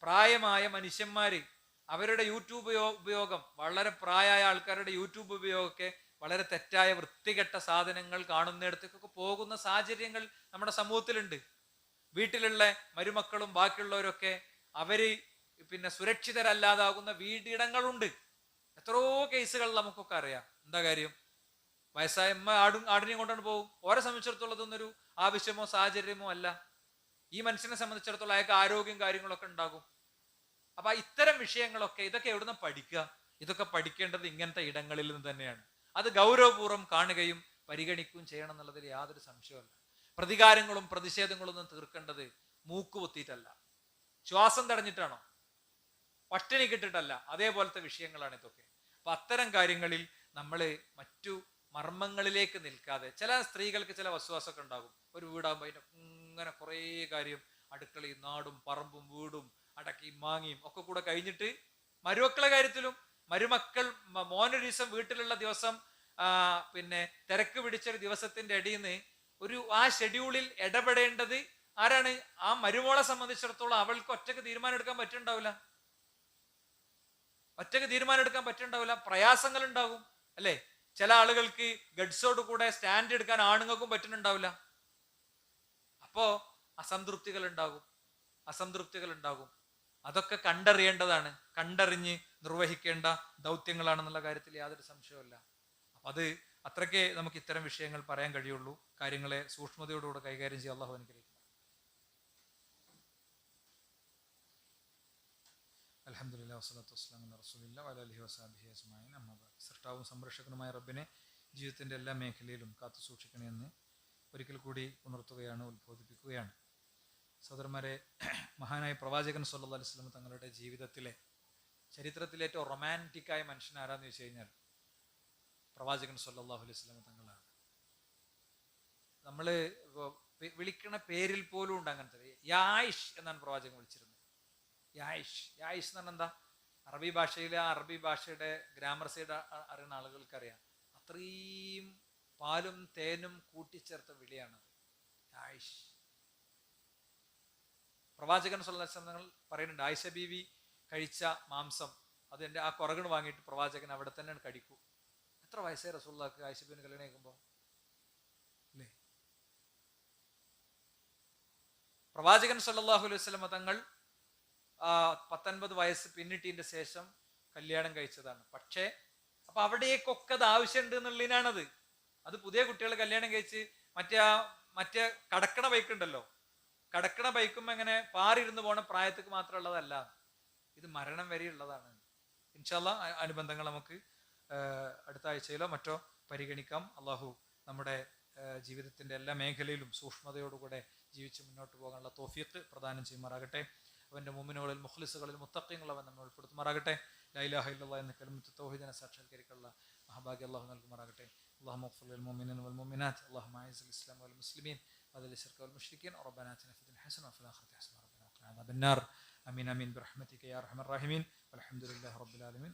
പ്രായമായ മനുഷ്യന്മാര് അവരുടെ യൂട്യൂബ് ഉപയോഗം, വളരെ പ്രായമായ ആൾക്കാരുടെ യൂട്യൂബ് ഉപയോഗമൊക്കെ വളരെ തെറ്റായ വൃത്തികെട്ട സാധനങ്ങൾ കാണുന്നിടത്തേക്കൊക്കെ പോകുന്ന സാഹചര്യങ്ങൾ നമ്മുടെ സമൂഹത്തിലുണ്ട്. വീട്ടിലുള്ള മരുമക്കളും ബാക്കിയുള്ളവരൊക്കെ അവര് സുരക്ഷിതരല്ലാതാകുന്ന വീടിടങ്ങളുണ്ട്. എത്രയോ കേസുകൾ നമുക്കൊക്കെ അറിയാം. എന്താ കാര്യം? വയസ്സായ അമ്മ ആടിനെയും കൊണ്ടാണ് പോകും. ഓരെ സംബന്ധിച്ചിടത്തോളം ഇതൊന്നൊരു ആവശ്യമോ സാഹചര്യമോ അല്ല. ഈ മനുഷ്യനെ സംബന്ധിച്ചിടത്തോളം അയാൾക്ക് ആരോഗ്യം കാര്യങ്ങളൊക്കെ ഉണ്ടാകും. അപ്പൊ ഇത്തരം വിഷയങ്ങളൊക്കെ ഇതൊക്കെ എവിടുന്ന് പഠിക്കുക? ഇതൊക്കെ പഠിക്കേണ്ടത് ഇങ്ങനത്തെ ഇടങ്ങളിൽ നിന്ന് തന്നെയാണ്. അത് ഗൗരവപൂർവ്വം കാണുകയും പരിഗണിക്കുകയും ചെയ്യണം എന്നുള്ളതിൽ യാതൊരു സംശയമല്ല. പ്രതികാരങ്ങളും പ്രതിഷേധങ്ങളും ഒന്നും തീർക്കേണ്ടത് മൂക്കുപൊത്തിയിട്ടല്ല, ശ്വാസം തടഞ്ഞിട്ടാണോ, പട്ടിണി കിട്ടിട്ടല്ല. അതേപോലത്തെ വിഷയങ്ങളാണ് ഇതൊക്കെ. അപ്പൊ അത്തരം കാര്യങ്ങളിൽ നമ്മൾ മറ്റു മർമ്മങ്ങളിലേക്ക് നിൽക്കാതെ, ചില സ്ത്രീകൾക്ക് ചില വസ്വാസമൊക്കെ ഉണ്ടാകും. ഒരു വീടാകുമ്പോൾ അതിന്റെ ഇങ്ങനെ കുറേ കാര്യം, അടുക്കളയും നാടും പറമ്പും വീടും അടക്കിയും മാങ്ങിയും ഒക്കെ കൂടെ കഴിഞ്ഞിട്ട് മരുമക്കളെ കാര്യത്തിലും, മോനൊരു ദിവസം വീട്ടിലുള്ള ദിവസം തിരക്ക് പിടിച്ചൊരു ദിവസത്തിന്റെ ഇടയിൽ നിന്ന് ആ ഷെഡ്യൂളിൽ ഇടപെടേണ്ടത് ആരാണ്? ആ മരുമോളെ സംബന്ധിച്ചിടത്തോളം അവൾക്ക് ഒറ്റക്ക് തീരുമാനം എടുക്കാൻ പറ്റുന്നുണ്ടാവില്ല. പ്രയാസങ്ങൾ ഉണ്ടാകും അല്ലെ? ചില ആളുകൾക്ക് ഗഡ്സോട് കൂടെ സ്റ്റാൻഡ് എടുക്കാൻ ആണുങ്ങൾക്കും പറ്റുന്നുണ്ടാവില്ല. അപ്പോ അസംതൃപ്തികൾ ഉണ്ടാകും. അതൊക്കെ കണ്ടറിയേണ്ടതാണ്, കണ്ടറിഞ്ഞ് നിർവഹിക്കേണ്ട ദൗത്യങ്ങളാണെന്നുള്ള കാര്യത്തിൽ യാതൊരു സംശയവുമില്ല. അപ്പൊ അത് അത്രയ്ക്ക് നമുക്ക് ഇത്തരം വിഷയങ്ങൾ പറയാൻ കഴിയുള്ളൂ. കാര്യങ്ങളെ സൂക്ഷ്മതയോടുകൂടെ കൈകാര്യം ചെയ്യാൻ അല്ലാഹു അനുഗ്രഹിക്കട്ടെ. അൽഹംദുലില്ലാഹി വസ്സലാത്തു വസ്സലാമു അലാ റസൂലില്ലാഹി വഅലാ ആലിഹി വസഹ്ബിഹി അജ്മഈൻ. അമ്മാ ബഅദ്. സൃഷ്ടാവും സംരക്ഷകനുമായ റബ്ബിനെ ജീവിതത്തിന്റെ എല്ലാ മേഖലയിലും കാത്തു സൂക്ഷിക്കണമെന്ന് ഒരിക്കൽ കൂടി ഉണർത്തുകയാണ്, ഉത്ബോധിപ്പിക്കുകയാണ്. സഹോദരന്മാരെ, മഹാനായ പ്രവാചകൻ സല്ലല്ലാഹു അലൈഹി വസല്ലം തങ്ങളുടെ ജീവിതത്തിലെ ചരിത്രത്തിലെ ഏറ്റവും റൊമാൻറ്റിക്കായ മനുഷ്യൻ ആരാന്ന് വെച്ച് കഴിഞ്ഞാൽ പ്രവാചകൻ സല്ലല്ലാഹു അലൈഹി വസല്ലം തങ്ങളാണ്. നമ്മള് വിളിക്കണ പേരിൽ പോലും ഉണ്ട് അങ്ങനത്തെ. യായിഷ് എന്നാണ് പ്രവാചകൻ വിളിച്ചിരുന്നത്. യായിഷ് എന്ന് പറഞ്ഞാൽ എന്താ? അറബി ഭാഷയുടെ ഗ്രാമർ സൈഡ് അറിയുന്ന ആളുകൾക്കറിയാം. അത്രയും പാലും തേനും കൂട്ടിച്ചേർത്ത വിളിയാണത്, യായിഷ്. പ്രവാചകൻ സല്ലല്ലാഹു അലൈഹി വസല്ലം പറയുന്നുണ്ട്, ആയിഷ ബീവി കഴിച്ച മാംസം അതിന്റെ ആ കുറകണ് വാങ്ങിയിട്ട് പ്രവാചകൻ അവിടെ തന്നെയാണ് കടിക്കൂ. എത്ര വയസ്സായി റസൂലുള്ളാഹിക്ക് ആയിഷ ബീവിനെ കല്യാണം കഴിക്കുമ്പോ അല്ലേ? പ്രവാചകൻ സല്ലല്ലാഹു അലൈഹി വസല്ലം തങ്ങൾ 19 വയസ്സ് പിന്നിട്ടതിന്റെ ശേഷം കല്യാണം കഴിച്ചതാണ്. പക്ഷേ അപ്പൊ അവിടേക്കൊക്കെ അത് ആവശ്യമുണ്ട് എന്നുള്ളതിനാണത്. അത് പുതിയ കുട്ടികൾ കല്യാണം കഴിച്ച് മറ്റേ കടക്കണ ബൈക്കുണ്ടല്ലോ, കടക്കണ ബൈക്കും എങ്ങനെ പാറിരുന്ന് പോണ പ്രായത്തേക്ക് മാത്രമുള്ളതല്ല, ഇത് മരണം വരെയുള്ളതാണ്. ഇൻഷാ അല്ലാഹ് അനുബന്ധങ്ങൾ നമുക്ക് അടുത്ത ആഴ്ചയിലോ മറ്റോ പരിഗണിക്കാം. അള്ളാഹു നമ്മുടെ ജീവിതത്തിന്റെ എല്ലാ മേഖലയിലും സൂക്ഷ്മതയോടുകൂടെ ജീവിച്ച് മുന്നോട്ട് പോകാനുള്ള തൗഫീഖ് പ്രദാനം ചെയ്യുമാറാകട്ടെ. അവന്റെ മുഅ്മിനുകളിൽ മുഖ്ലിസുകളിൽ മുത്തഖീങ്ങളിൽ അവൻ നമ്മെ ഉൾപ്പെടുത്തുമാറാകട്ടെ. ലാ ഇലാഹ ഇല്ലല്ലാഹ് എന്ന കലിമത്ത് തൗഹീദിനെ സാക്ഷാത്കരിക്കാനുള്ള മഹാഭാഗ്യം അള്ളാഹു നൽകുമാറാകട്ടെ. അല്ലാഹുമ്മ ഗ്ഫിർ ലിൽ മുഅ്മിനീന വൽ മുഅ്മിനാത്ത്, അല്ലാഹുമ്മ അഇസ്സൽ ഇസ്ലാം വൽ മുസ്ലിമീൻ വഅദിൽ ശിർക വൽ മുശ്രിക്കീൻ, റബ്ബനാ ആതിനാ ഫിദ്ദുനിയ ഹസന വഫിൽ ആഖിറതി ഹസന വഖിനാ അദാബന്നാർ. ആമീൻ ആമീൻ ബിറഹ്മതിക യാ അർഹമർ റഹീമീൻ. വൽഹംദുലില്ലാഹി റബ്ബിൽ ആലമീൻ.